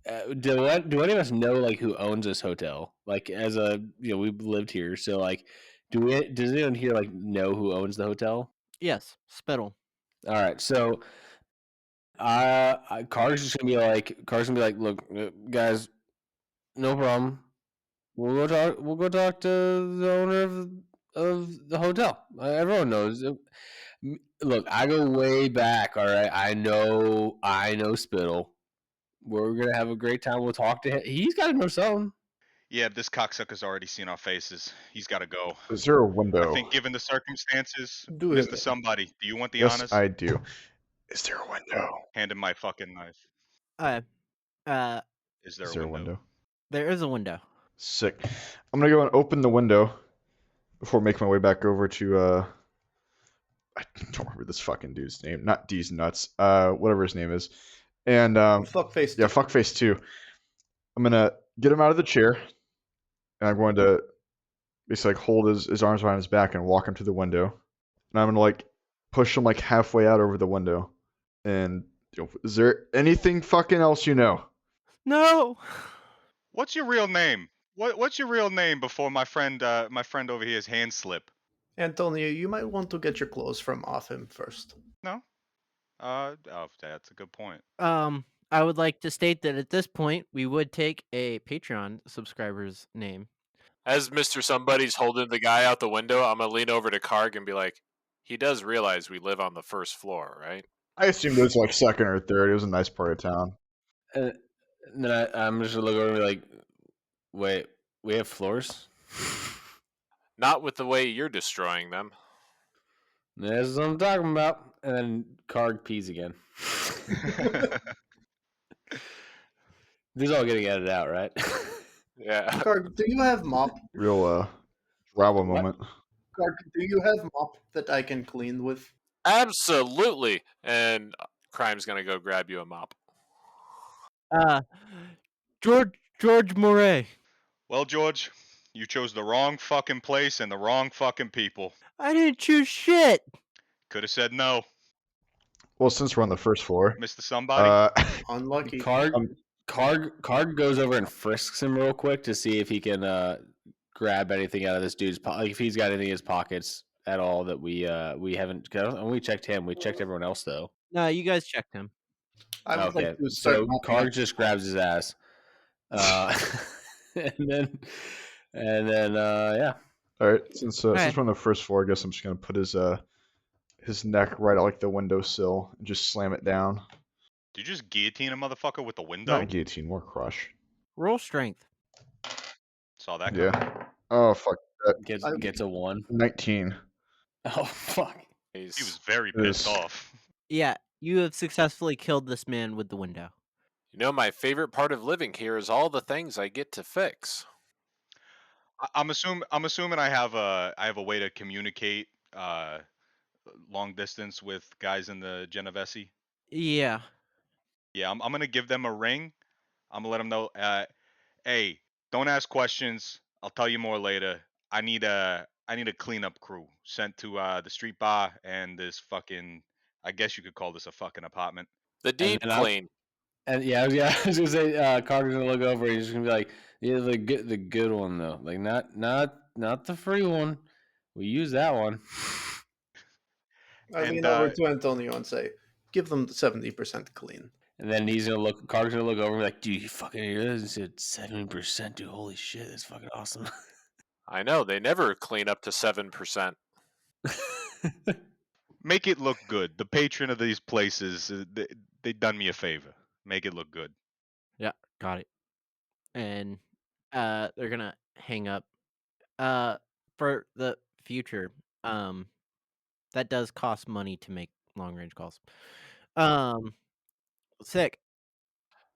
any of us know like who owns this hotel? Like, as we've lived here, so like, does anyone here like know who owns the hotel? Yes, Spittle. All right, so Car's gonna be like, look, guys, no problem. We'll go talk to the owner of the hotel. Everyone knows. Look, I go way back. All right, I know Spittle. We're gonna have a great time. We'll talk to him. He's got to know something. Yeah, this cocksucker's already seen our faces. He's got to go. Is there a window? I think, given the circumstances, Do it. Mr. Somebody, do you want the Yes, honors? I do. Is there a window? Hand him my fucking knife. Is Is there there a window? There is a window. Sick. I'm gonna go and open the window before making my way back over to I don't remember this fucking dude's name. Not D's nuts. Whatever his name is. And Fuckface. yeah, fuckface 2. I'm gonna get him out of the chair, and I'm going to basically like hold his arms behind his back and walk him to the window. And I'm gonna like push him like halfway out over the window. And is there anything fucking else you know? No. What's your real name? What's your real name before my friend over here's hand slip? Antonio, you might want to get your clothes from off him first. No? That's a good point. I would like to state that at this point we would take a Patreon subscriber's name. As Mr. Somebody's holding the guy out the window, I'm gonna lean over to Karg and be like, he does realize we live on the first floor, right? I assumed it was like second or third. It was a nice part of town. And then I'm just gonna look over and be like, wait, we have floors? Not with the way you're destroying them. That's what I'm talking about. And then Karg pees again. These are all getting edited out, right? Yeah. Karg, do you have mop? Real Bravo moment. Karg, do you have mop that I can clean with? Absolutely. And Crime's gonna go grab you a mop. George Moray. Well, George, you chose the wrong fucking place and the wrong fucking people. I didn't choose shit. Could have said no, Well, since we're on the first floor, Mr. Somebody. Unlucky. Karg goes over and frisks him real quick to see if he can grab anything out of this dude's like if he's got anything in his pockets at all that we haven't. We checked him. We checked everyone else though. No, you guys checked him. I would Okay, like to start so mopping Karg up. just grabs his ass, and then yeah. all right. Since we're Alright. on the first floor, I guess I'm just gonna put his neck right at like the windowsill and just slam it down. Did you just guillotine a motherfucker with the window? Not guillotine, more crush. Roll strength. Saw that. Yeah. Oh fuck. Gets a 1. 19. Oh fuck. He was very Yes. pissed off. Yeah, you have successfully killed this man with the window. You know, my favorite part of living here is all the things I get to fix. I'm assuming I have a way to communicate long distance with guys in the Genovese. Yeah. Yeah, I'm gonna give them a ring. I'm gonna let them know. Hey, Don't ask questions. I'll tell you more later. I need a cleanup crew sent to the street bar and this fucking. I guess you could call this a fucking apartment. The And deep then clean. yeah, I was gonna say, Carter's gonna look over and he's just gonna be like, yeah, the good one though, like not the free one. We use that one. I And lean over to Antonio and say, "Give them 70% clean." And then Carter's gonna look over and be like, dude, you fucking hear this? He said 7%, dude. Holy shit, that's fucking awesome. I know they never clean up to 7%. make it look good. The patron of these places, they done me a favor. Make it look good. Yeah, got it. And they're gonna hang up. For the future, that does cost money to make long range calls. Sick.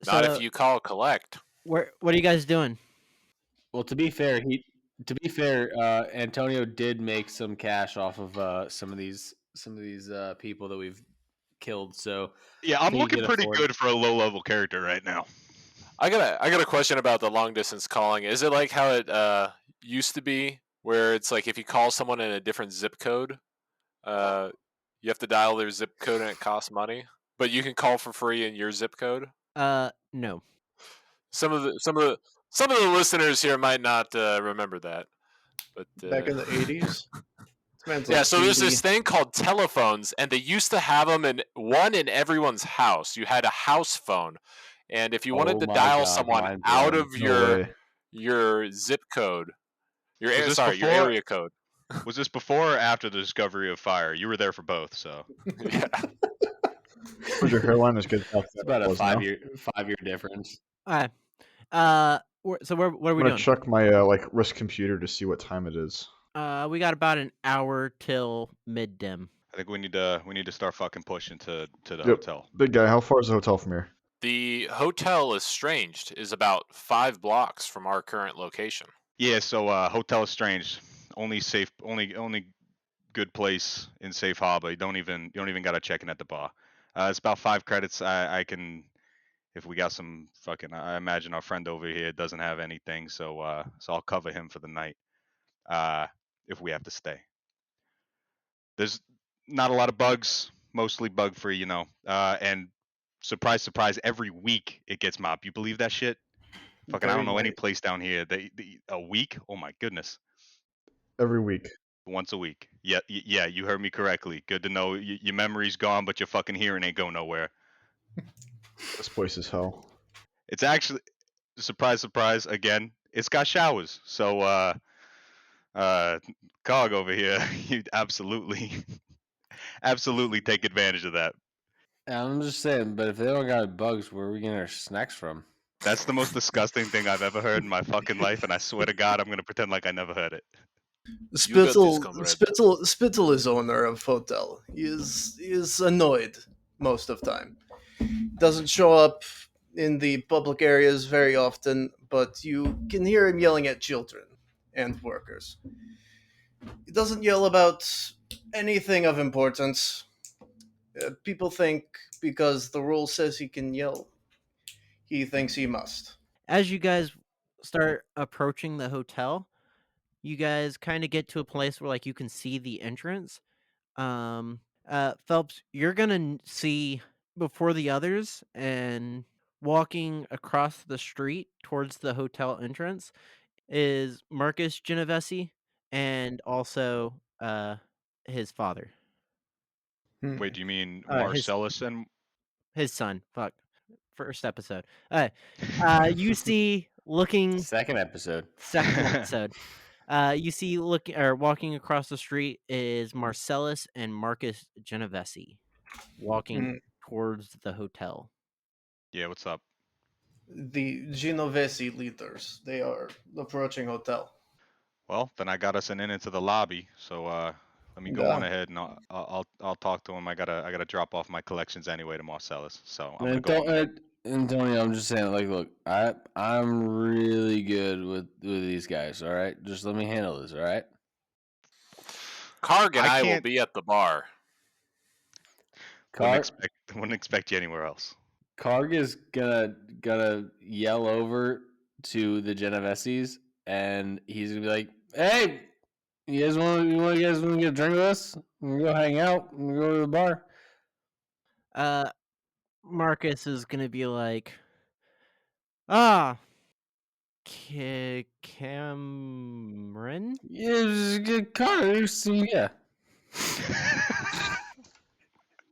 Not if So you call collect. what are you guys doing? Well, to be fair, Antonio did make some cash off of some of these people that we've killed. So Yeah, I'm he looking can pretty afford. good for a low level character right now. I got a question about the long distance calling. Is it like how it used to be, where it's like if you call someone in a different zip code, you have to dial their zip code and it costs money, but you can call for free in your zip code? No. Some of the listeners here might not remember that, but Back in the 80s, this man's yeah. like So there's this 80. thing called telephones, and they used to have them in everyone's house. You had a house phone, and if you wanted Oh to my dial God, someone mind out blown. of No way. your zip code, your Was this your before? area code. Was this before or after the discovery of fire? You were there for both, so. Yeah. Was your hairline as good as It's about a was now? 5 year difference. Alright. So what are I'm we gonna doing? check my wrist computer to see what time it is. We got about an hour till mid dim. I think we need to start fucking pushing to the Yep. hotel. Big guy, how far is the hotel from here? The hotel Estranged is about 5 blocks from our current location. Yeah, so Hotel Strange, only good place in Safe Harbor. You don't even gotta check in at the bar. It's about 5 credits. I can, if we got some fucking. I imagine our friend over here doesn't have anything, so I'll cover him for the night. If we have to stay. There's not a lot of bugs, mostly bug free, and surprise, surprise, every week it gets mopped. You believe that shit? Fucking, I Very don't know any nice. place down here. A week? Oh my goodness. Every week. Once a week. Yeah, yeah, you heard me correctly. Good to know. Your memory's gone, but your fucking hearing ain't going nowhere. This place is hell. It's actually, surprise, surprise, again, it's got showers. So, Cog over here, you absolutely, absolutely take advantage of that. I'm just saying, but if they don't got bugs, where are we getting our snacks from? That's the most disgusting thing I've ever heard in my fucking life, and I swear to God, I'm gonna pretend like I never heard it. Spitzel is owner of hotel. He is annoyed most of time. Doesn't show up in the public areas very often, but you can hear him yelling at children and workers. He doesn't yell about anything of importance. People think because the rule says he can yell, he thinks he must. As you guys start approaching the hotel, you guys kind of get to a place where like you can see the entrance. Phelps, you're gonna see before the others and walking across the street towards the hotel entrance is Marcus Genovese and also his father. Wait, do you mean His Marcellus and? son. Fuck. First episode. You see looking Second episode. second episode. You see looking or walking across the street is Marcellus and Marcus Genovese walking towards the hotel. Yeah, what's up? The Genovese leaders, they are approaching hotel. Well, then I got us an in into the lobby. So let me go on ahead and I'll talk to him. I gotta drop off my collections anyway to Marcellus. So I'm gonna go on ahead. Antonio, I'm just saying, like, look, I'm really good with these guys. All right, just let me handle this. All right. Karg and I will can't- be at the bar. Wouldn't expect you anywhere else. Karg is gonna yell over to the Genoveses, and he's gonna be like, "Hey, you guys want to get a drink with us? We can go hang out. We can go to the bar." Marcus is gonna be like, ah, Cameron. Yeah, just get Connor. Yeah.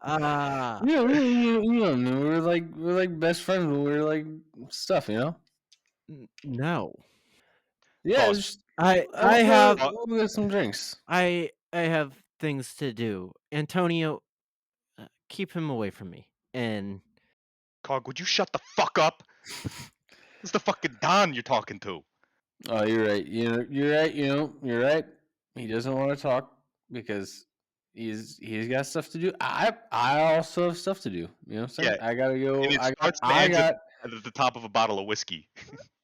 Ah, Yeah, we're like best friends. We're like stuff, you know. no. Yeah, Pause. just I we'll have go get some drinks. I have things to do. Antonio, keep him away from me. And Cog, would you shut the fuck up? It's the fucking Don you're talking to. Oh, you're right. You're right. You're right. He doesn't want to talk because he's got stuff to do. I also have stuff to do. You know what I'm saying? Yeah, I gotta go. and it I got starts and ends got at the top of a bottle of whiskey.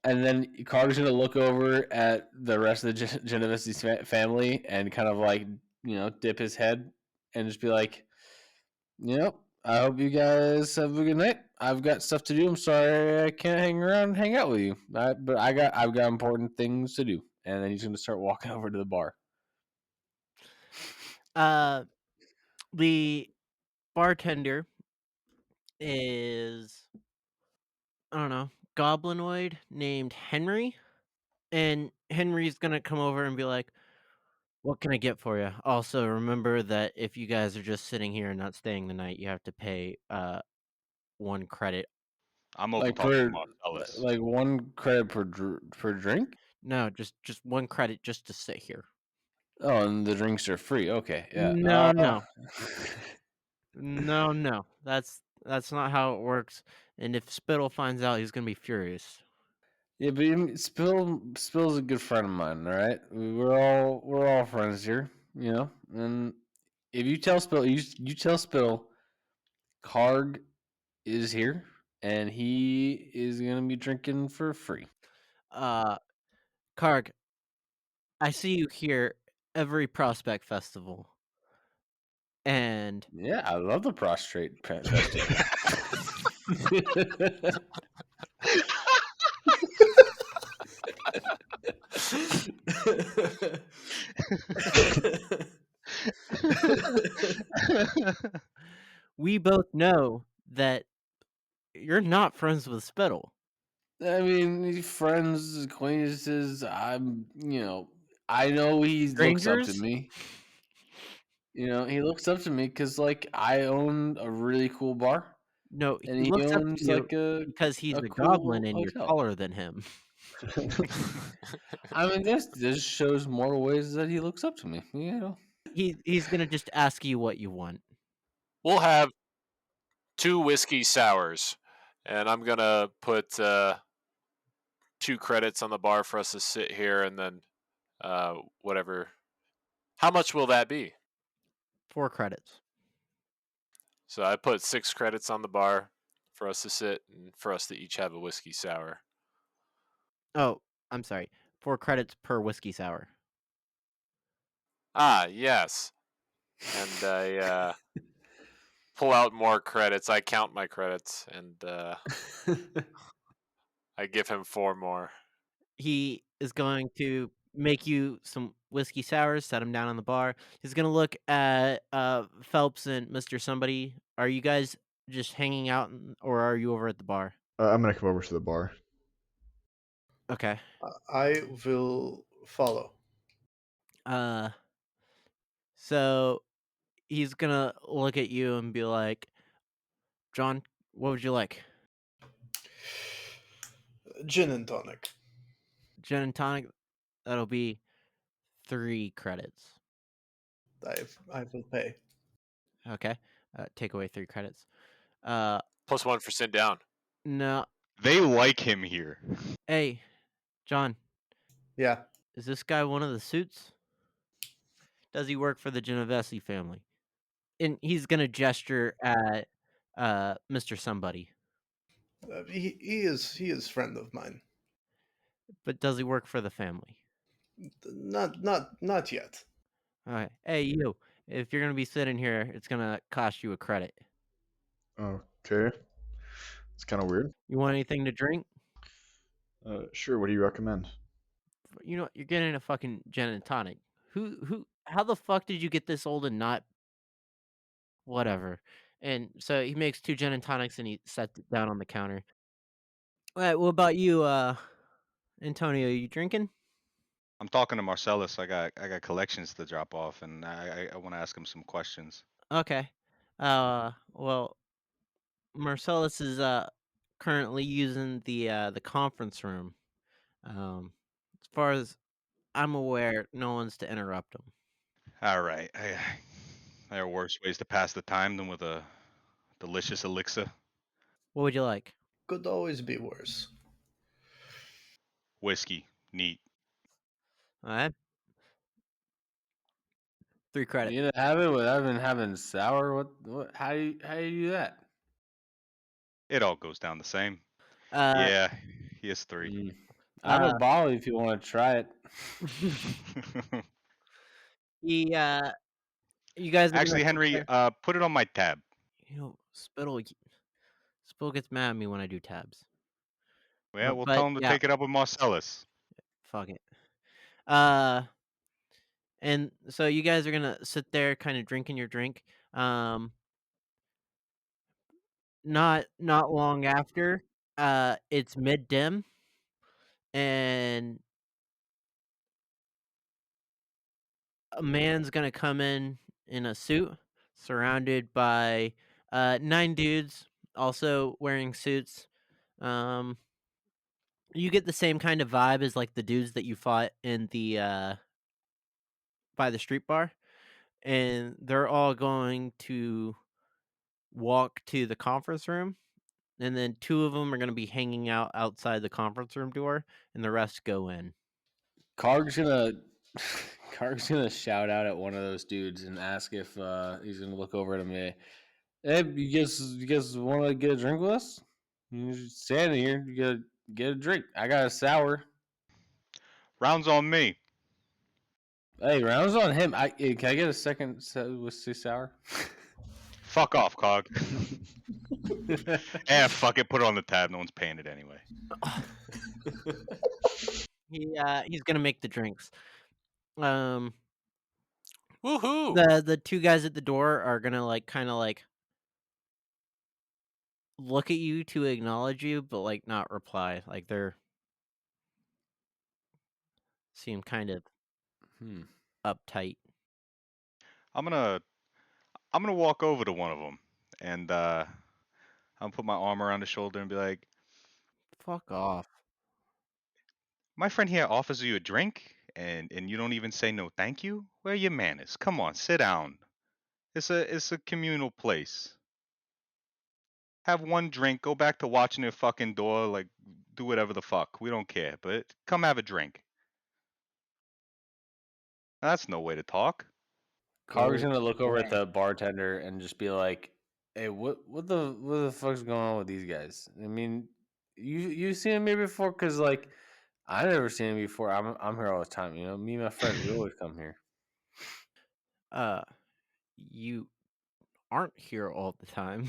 and then Carter's gonna look over at the rest of the Genovese family and kind of like dip his head and just be like, I hope you guys have a good night. I've got stuff to do. I'm sorry I can't hang around and hang out with you, but I've got important things to do. And then he's gonna start walking over to the bar. the bartender is, I don't know, goblinoid named Henry. And Henry's gonna come over and be like, what can I get for you? Also, remember that if you guys are just sitting here and not staying the night, you have to pay 1 credit. I'm over Like talking to per Marcellus. like 1 credit per drink. No, just 1 credit just to sit here. Oh, and the drinks are free. Okay, yeah. No. No. That's not how it works. And if Spittle finds out, he's gonna be furious. Yeah, but Spill's a good friend of mine. All right, we're all friends here, And if you tell Spill, you tell Spittle, Karg is here, and he is gonna be drinking for free. Karg, I see you here every Prospect Festival. And Yeah, I love the prostrate festival. we both know that you're not friends with Spittle. I mean, friends, acquaintances. I know he looks up to Strangers? me. He looks up to me because like I own a really cool bar, No, and he he looks up to owns you like a because he's a a goblin cool and you're hotel. taller than him. I mean, this shows more ways that he looks up to me. He's gonna just ask you what you want. We'll have 2 whiskey sours, and I'm gonna put 2 credits on the bar for us to sit here, and then whatever. How much will that be? 4 credits. So I put 6 credits on the bar for us to sit and for us to each have a whiskey sour. Oh, I'm sorry. 4 credits per whiskey sour. Ah, yes. And I pull out more credits. I count my credits, and I give him 4 more. He is going to make you some whiskey sours, set him down on the bar. He's gonna look at Phelps and Mr. Somebody. Are you guys just hanging out, or are you over at the bar? I'm gonna come over to the bar. Okay. I will follow. So he's gonna look at you and be like, John, what would you like? Gin and tonic. Gin and tonic? That'll be 3 credits. I will pay. Okay. Take away 3 credits. Plus 1 for sit down. No. They like him here. Hey, John, Yeah. is this guy one of the suits? Does he work for the Genovese family? And he's gonna gesture at Mr. Somebody. He is friend of mine. But does he work for the family? Not yet. All right. Hey, you. If you're gonna be sitting here, it's gonna cost you a credit. Okay. It's kind of weird. You want anything to drink? Sure. What do you recommend? You know, you're getting a fucking gin and tonic. How the fuck did you get this old and not whatever? And so he makes 2 gin and tonics and he sets it down on the counter. All right, what about you, Antonio? You drinking? I'm talking to Marcellus. I got collections to drop off, and I want to ask him some questions. Okay. Well, Marcellus is currently using the conference room. As far as I'm aware, no one's to interrupt him. All right. There are worse ways to pass the time than with a delicious elixir. What would you like? Could always be worse. Whiskey. Neat. All right. 3 credit. You know, have it without even having sour. What? How do you do that? It all goes down the same. Uh, Yeah, he has 3. Mm. I have a bottle if you want to try it. he you guys are gonna Actually, sit Henry, there- put it on my tab. You know, Spittle gets mad at me when I do tabs. Yeah, we'll But tell him to yeah, take it up with Marcellus. fuck it. And so you guys are gonna sit there, kind of drinking your drink. Not long after, it's mid dim, and a man's gonna come in a suit, surrounded by 9 dudes, also wearing suits. You get the same kind of vibe as like the dudes that you fought in the by the street bar, and they're all going to walk to the conference room, and then 2 of them are going to be hanging out outside the conference room door, and the rest go in. Karg's gonna Karg's gonna shout out at one of those dudes and ask if he's gonna look over at him. Hey, you guys want to get a drink with us? You're just standing here. You gotta get a drink. I got a sour. Rounds on me. Hey, rounds on him. Can I get a second whiskey sour? Fuck off, Cog. Fuck it. Put it on the tab. No one's paying it anyway. He's gonna make the drinks. Woohoo! The 2 guys at the door are gonna kind of look at you to acknowledge you, but not reply. Like they're seem kind of uptight. I'm gonna walk over to one of them, and I'm gonna put my arm around his shoulder and be like, Fuck off. "My friend here offers you a drink, and you don't even say no, thank you. Where are your manners? Come on, sit down. It's a communal place. Have one drink, go back to watching your fucking door, like do whatever the fuck. We don't care, but come have a drink." That's no way to talk. Karg's Go gonna look over at where? the bartender and just be like, "Hey, what the fuck's going on with these guys? I mean, you seen him here before? Cause like I never seen him before. I'm here all the time. You know, me and my friends we always come here. You aren't here all the time.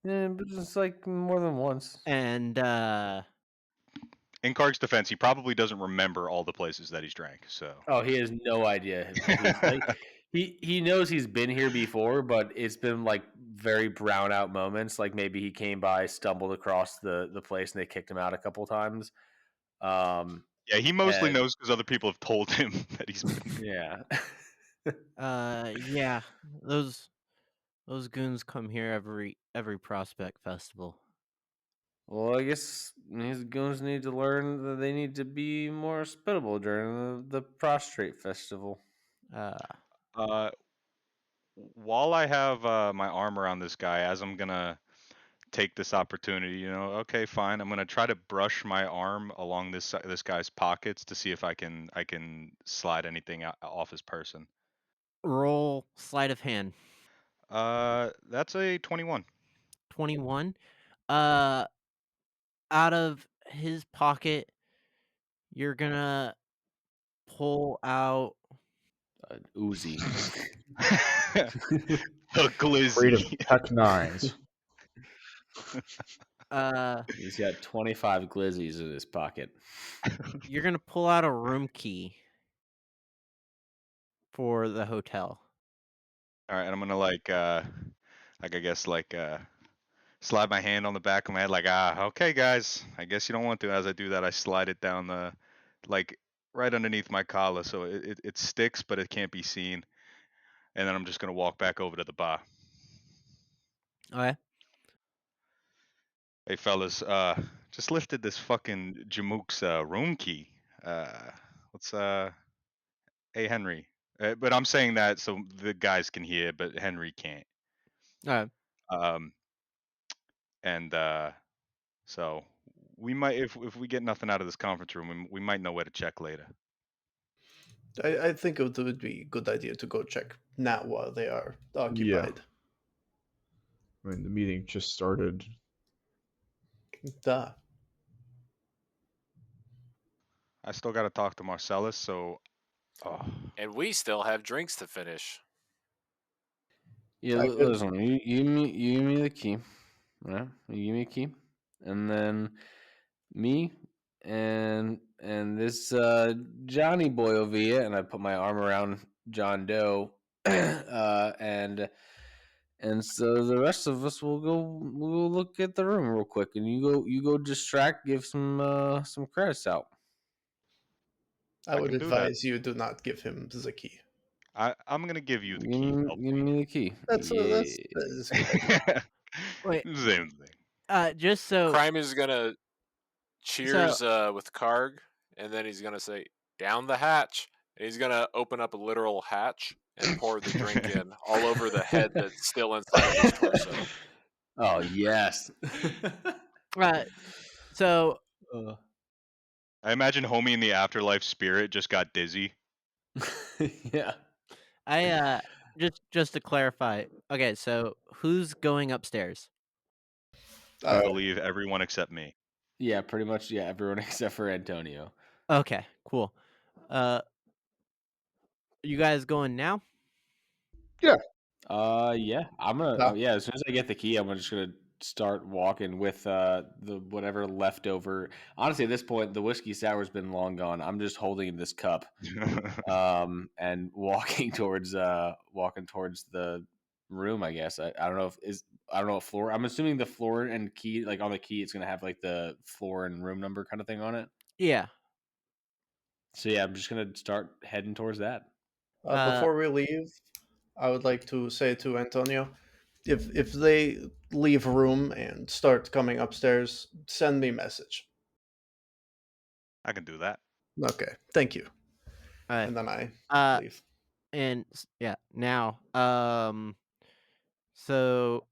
Yeah, but it's like more than once. And In Karg's defense, he probably doesn't remember all the places that he's drank. So. Oh, he has no idea. He knows he's been here before, but it's been like very brown out moments. Like maybe he came by, stumbled across the place, and they kicked him out a couple times. Yeah, he mostly knows because other people have told him that he's been. Yeah. yeah, those goons come here every prospect festival. Well, I guess these goons need to learn that they need to be more hospitable during the prostrate festival. While I have my arm around this guy, as I'm gonna take this opportunity, okay, fine. I'm gonna try to brush my arm along this guy's pockets to see if I can slide anything off his person. Roll sleight of hand. That's a 21. 21. Out of his pocket, you're gonna pull out Uzi. The glizzy. Afraid of Tech Nines. He's got 25 glizzies in his pocket. You're gonna pull out a room key for the hotel. All right, and I'm gonna I guess slide my hand on the back of my head, okay, guys, I guess you don't want to. As I do that, I slide it down like, right underneath my collar, so it sticks, but it can't be seen. And then I'm just gonna walk back over to the bar. Okay. Hey, fellas, just lifted this fucking Jamook's room key. Let's Hey, Henry. But I'm saying that so the guys can hear, but Henry can't. All right. Um, and so we might, if we get nothing out of this conference room, we might know where to check later. I think it would be a good idea to go check now while they are occupied. I mean, the meeting just started. Duh. I still got to talk to Marcellus, so. Oh. And we still have drinks to finish. Yeah, I could- listen, you give me the key. Right? You give me a key. And then me and this Johnny boy over here, and I put my arm around John Doe, and so the rest of us will go look at the room real quick, and you go distract, give some credits out. I would can do that. advise you do not give him the key. I'm gonna give you the key. Give me the key. That's a good idea. Wait. Same thing. Just so Crime is gonna cheers with Karg, and then he's gonna say, "Down the hatch," and he's gonna open up a literal hatch and pour the drink in all over the head that's still inside of his torso. Oh yes. so I imagine Homie in the afterlife spirit just got dizzy. Yeah. I just to clarify. Okay, so who's going upstairs? I believe everyone except me. Yeah, pretty much. Yeah, everyone except for Antonio. Okay, cool. You guys going now? Yeah. I'm gonna. No. Yeah, as soon as I get the key, I'm just gonna start walking with the whatever leftover. Honestly, at this point, the whiskey sour's been long gone. I'm just holding this cup, and walking towards the room. I guess I don't know I don't know what floor. I'm assuming the floor and key, like on the key, it's gonna have like the floor and room number kind of thing on it. Yeah. So yeah, I'm just gonna start heading towards that. Before we leave, I would like to say to Antonio, if they leave room and start coming upstairs, send me a message. I can do that. Okay, thank you. Alright. And then I leave. And yeah, now so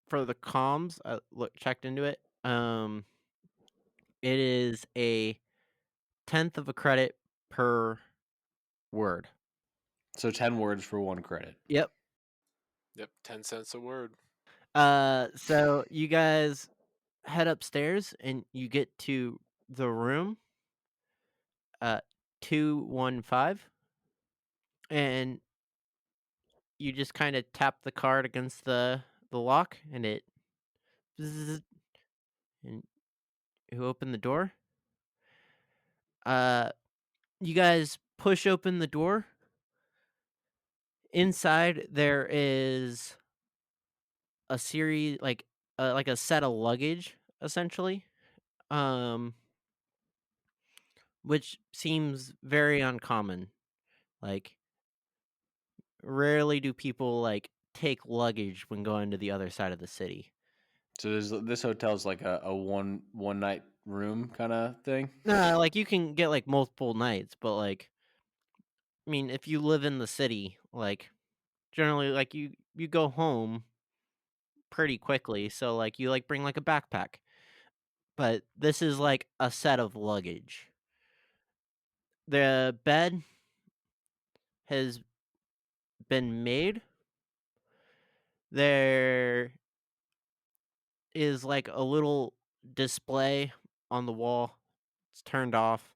for the comms, I checked into it. It is a 10th of a credit per word. So 10 words for 1 credit. Yep. Yep, 10 cents a word. So you guys head upstairs and you get to the room 215, and you just kind of tap the card against the lock, and it bzzz, and you open the door. You guys push open the door. Inside there is a series like a set of luggage essentially, which seems very uncommon. Like, rarely do people like take luggage when going to the other side of the city. So this hotel's like a one night room kind of thing. No, like you can get like multiple nights, but like, I mean, if you live in the city, like generally, like you go home pretty quickly, so like you like bring like a backpack. But this is like a set of luggage. The bed has been made. There is like a little display on the wall. It's turned off.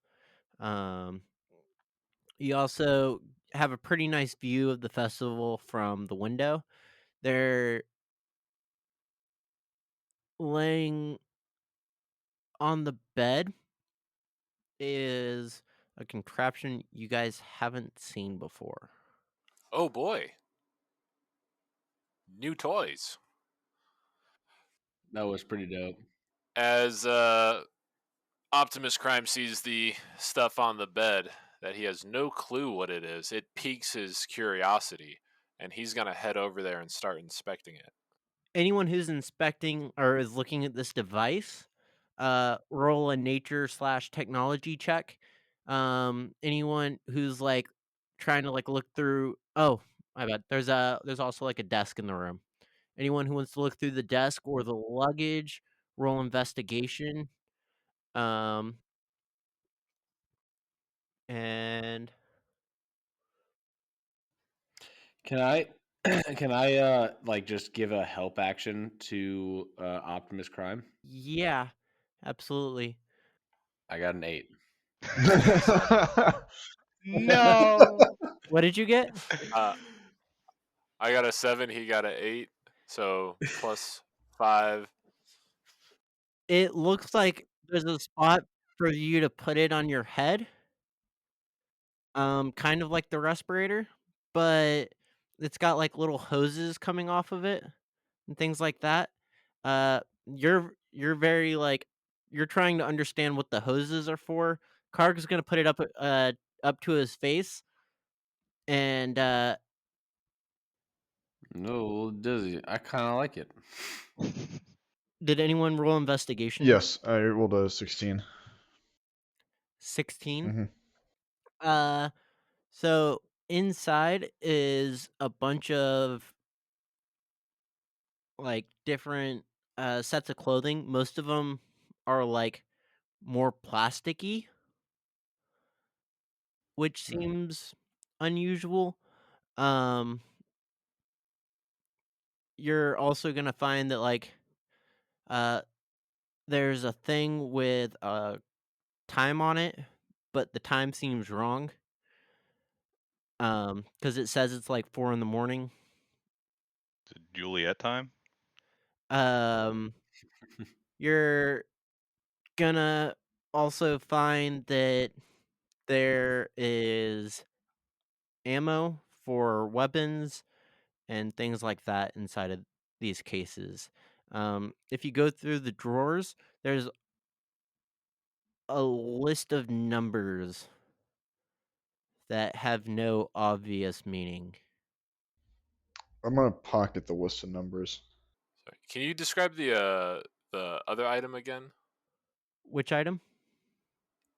You also have a pretty nice view of the festival from the window. There laying on the bed is a contraption you guys haven't seen before. Oh boy. New toys. That was pretty dope. As Optimus Prime sees the stuff on the bed that he has no clue what it is, it piques his curiosity, and he's going to head over there and start inspecting it. Anyone who's inspecting or is looking at this device, roll a nature/technology check. Anyone who's like trying to like look through. Oh, I bet there's also like a desk in the room. Anyone who wants to look through the desk or the luggage, roll investigation. Um, and Can I can I like just give a help action to Optimus Prime? yeah, absolutely. I got an 8. No. What did you get? I got a 7, he got an 8, so plus 5. It looks like there's a spot for you to put it on your head. Kind of like the respirator, but it's got like little hoses coming off of it and things like that. You're very like you're trying to understand what the hoses are for. Karg's gonna put it up to his face, and No, dizzy. I kind of like it. did anyone roll investigation? Yes, I rolled a 16. 16. Mm-hmm. So inside is a bunch of like different sets of clothing. Most of them are like more plasticky, which seems unusual. Um, you're also gonna find that like uh, there's a thing with time on it, but the time seems wrong. Because it says it's like 4 in the morning. Is it Juliet time? Um, you're gonna also find that there is ammo for weapons and things like that inside of these cases. If you go through the drawers, there's a list of numbers that have no obvious meaning. I'm gonna pocket the list of numbers. Sorry. Can you describe the other item again? Which item?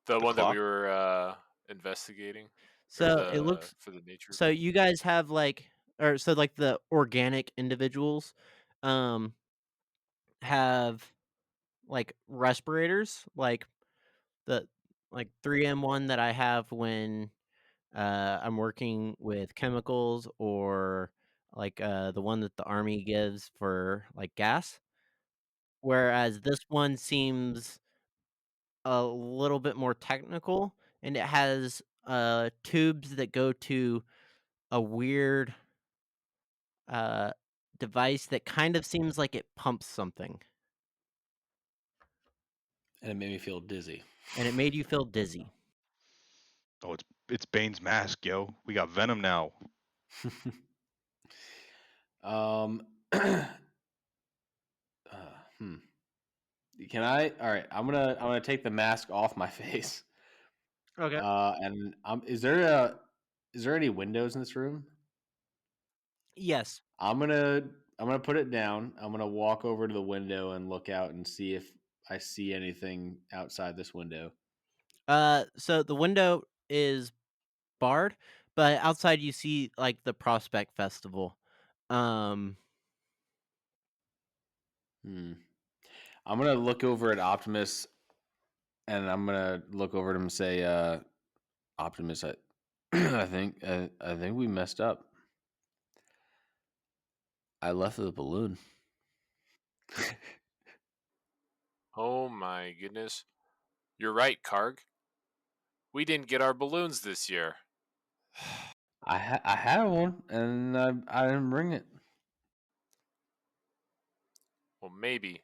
The The one that we clock? were investigating, or So it looks for the nature. so you guys have like or so like the organic individuals um have like respirators like the like 3M1 that I have when I'm working with chemicals or like the one that the army gives for like gas. Whereas this one seems a little bit more technical and it has tubes that go to a weird uh device that kind of seems like it pumps something And it made me feel dizzy. and it made you feel dizzy. Oh, it's Bane's mask, yo. We got Venom now. um, hmm. Can I? All right, I'm gonna take the mask off my face. Okay. And is there any windows in this room? Yes. I'm gonna I'm gonna put it down. I'm gonna walk over to the window and look out and see if I see anything outside this window. So the window is barred, but outside you see like the Prospect Festival. Um Hmm. I'm gonna look over at Optimus, and I'm gonna look over at him and say, "Optimus, I think we messed up. I left the balloon." Oh my goodness. You're right, Karg. We didn't get our balloons this year. I had one, and I didn't bring it. Well, maybe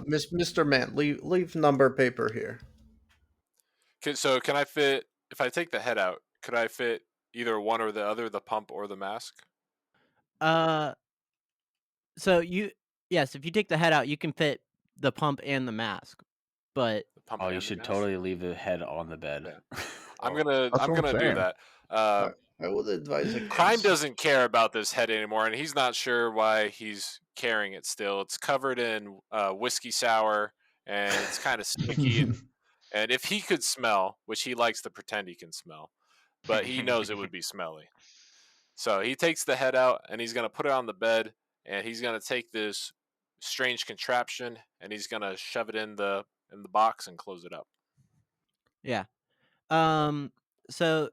Mr. Man, leave number paper here. So can I fit? If I take the head out, could I fit either one or the other, the pump or the mask? Uh, so yes, if you take the head out, you can fit the pump and the mask, but The pump Oh, you and the should mask. totally leave the head on the bed. Yeah, I'm Oh, gonna That's I'm what I'm gonna do saying. that. I would advise Crime against. doesn't care about this head anymore, and he's not sure why he's carrying it still. It's covered in whiskey sour, and it's kind of sticky. And if he could smell, which he likes to pretend he can smell, but he knows it would be smelly. So he takes the head out, and he's gonna put it on the bed, and he's gonna take this strange contraption, and he's gonna shove it in the box and close it up. yeah. So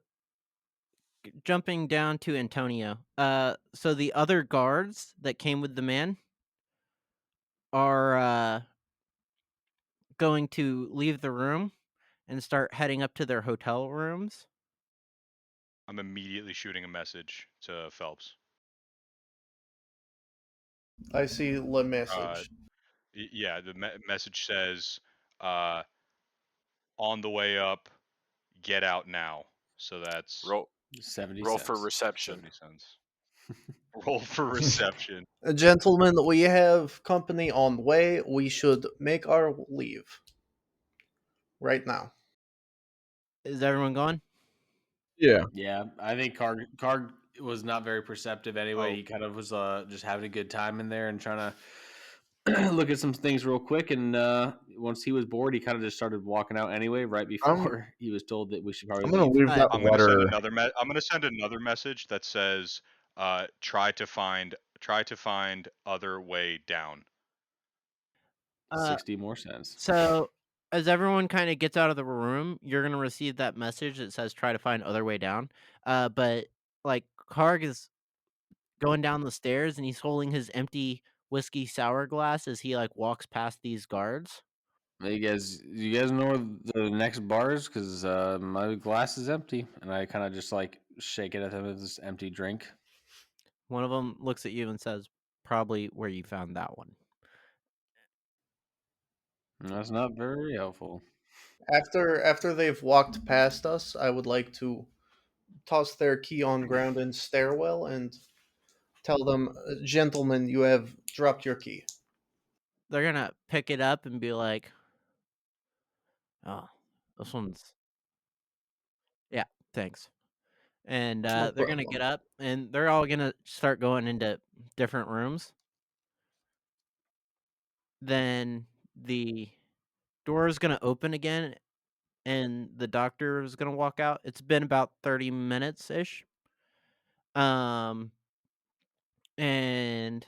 jumping down to Antonio. So the other guards that came with the man are going to leave the room and start heading up to their hotel rooms. I'm immediately shooting a message to Phelps. I see the message. Yeah, the message says, on the way up, get out now. So that's Roll 70 roll for cents. reception. 70 cents. Roll for reception. Gentlemen, we have company on the way. We should make our leave right now. Is everyone gone? Yeah. Yeah, I think Karg was not very perceptive anyway. Oh. He kind of was just having a good time in there and trying to look at some things real quick. And once he was bored, he kind of just started walking out anyway. Right before he was told that we should probably I'm gonna leave. leave that I'm gonna send letter. another I'm gonna send another message that says, try to find other way down. 60 more cents. So as everyone kind of gets out of the room, you're gonna receive that message that says try to find other way down. But like Karg is going down the stairs and he's holding his empty whiskey sour glass as he like walks past these guards. You guys know where the next bar is? Because my glass is empty, and I kind of just like shake it at them with this empty drink. One of them looks at you and says, "Probably where you found that one." That's not very helpful. After they've walked past us, I would like to toss their key on ground in stairwell and tell them, gentlemen, you have dropped your key. They're gonna pick it up and be like, "Oh, this one's yeah, thanks." And No they're gonna get problem. up and they're all gonna start going into different rooms. Then the door is gonna open again, and the doctor is gonna walk out. It's been about 30 minutes ish. And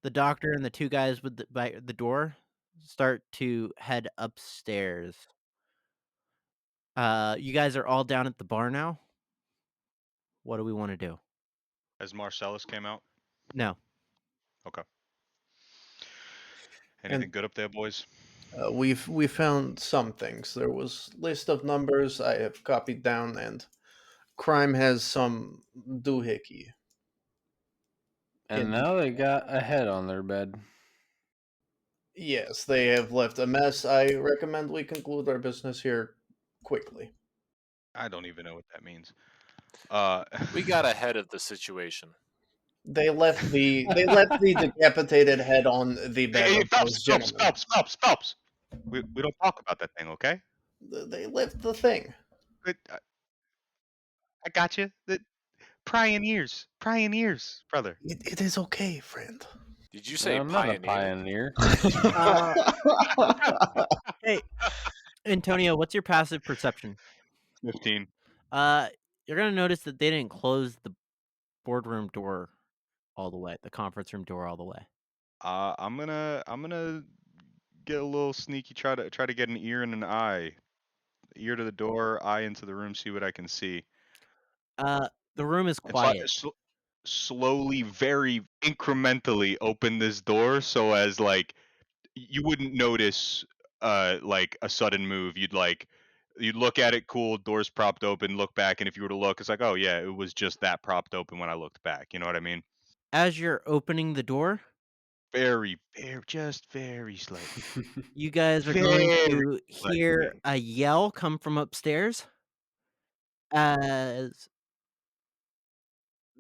the doctor and the two guys with by the door start to head upstairs. You guys are all down at the bar now. What do we want to do? As Marcellus came out. No. Okay. Anything And good up there, boys? we found some things. There was list of numbers I have copied down, and crime has some doohickey. And now they got a head on their bed. Yes, they have left a mess. I recommend we conclude our business here quickly. I don't even know what that means. We got ahead of the situation. They left the decapitated head on the bed Hey, of those Phelps, gentlemen. Phelps. We don't talk about that thing, okay? They left the thing. I got you. The pioneers, brother. It is okay, friend. Did you say I'm not a pioneer? pioneer. Hey, Antonio, what's your passive perception? 15. You're gonna notice that they didn't close the boardroom door all the way, the conference room door all the way. I'm gonna get a little sneaky. Try to get an ear and an eye. Ear to the door, eye into the room. See what I can see. The room is If I quiet. slowly, very incrementally open this door so as like you wouldn't notice like a sudden move. You'd look at it, cool, doors propped open, look back, and if you were to look, it's like, oh yeah, it was just that propped open when I looked back. You know what I mean? As you're opening the door, Very, just very slightly. You guys are going Very to hear slightly. a yell come from upstairs as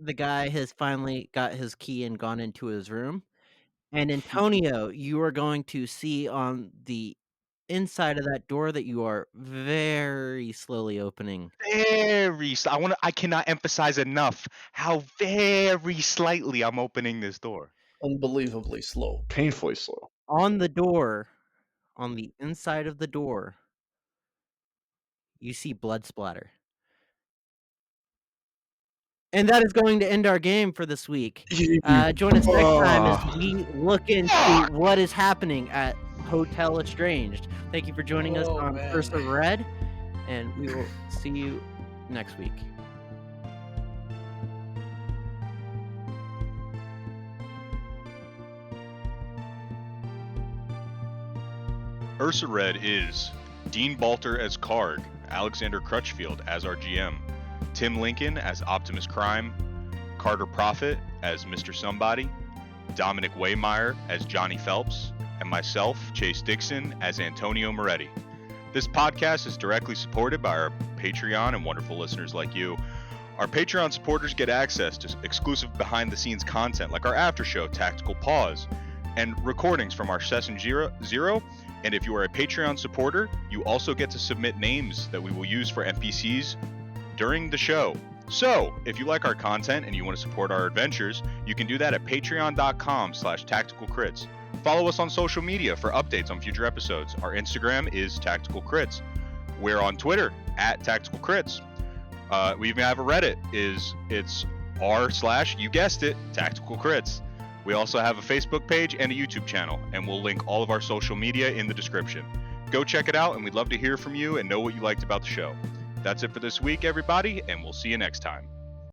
the guy has finally got his key and gone into his room. And Antonio, you are going to see on the inside of that door that you are very slowly opening. I cannot emphasize enough how very slightly I'm opening this door. Unbelievably slow. Painfully slow. On the door, on the inside of the door, you see blood splatter. And that is going to end our game for this week. Join us next time as we look into Fuck! what is happening at Hotel Estranged. Thank you for joining us Oh, on man. Ursa Red, and we will see you next week. Ursa Red is Dean Balter as Karg, Alexander Crutchfield as our GM, Tim Lincoln as Optimus Crime, Carter Prophet as Mr. Somebody, Dominic Waymeyer as Johnny Phelps, and myself, Chase Dixon, as Antonio Moretti. This podcast is directly supported by our Patreon and wonderful listeners like you. Our Patreon supporters get access to exclusive behind-the-scenes content like our after show, Tactical Pause, and recordings from our Session Zero. And if you are a Patreon supporter, you also get to submit names that we will use for NPCs during the show. So, if you like our content and you want to support our adventures, you can do that at patreon.com/tacticalcrits. Follow us on social media for updates on future episodes. Our Instagram is Tactical Crits. We're on Twitter at Tactical Crits. We even have a Reddit. It's r/ you guessed it, Tactical Crits. We also have a Facebook page and a YouTube channel, and we'll link all of our social media in the description. Go check it out, and we'd love to hear from you and know what you liked about the show. That's it for this week, everybody, and we'll see you next time.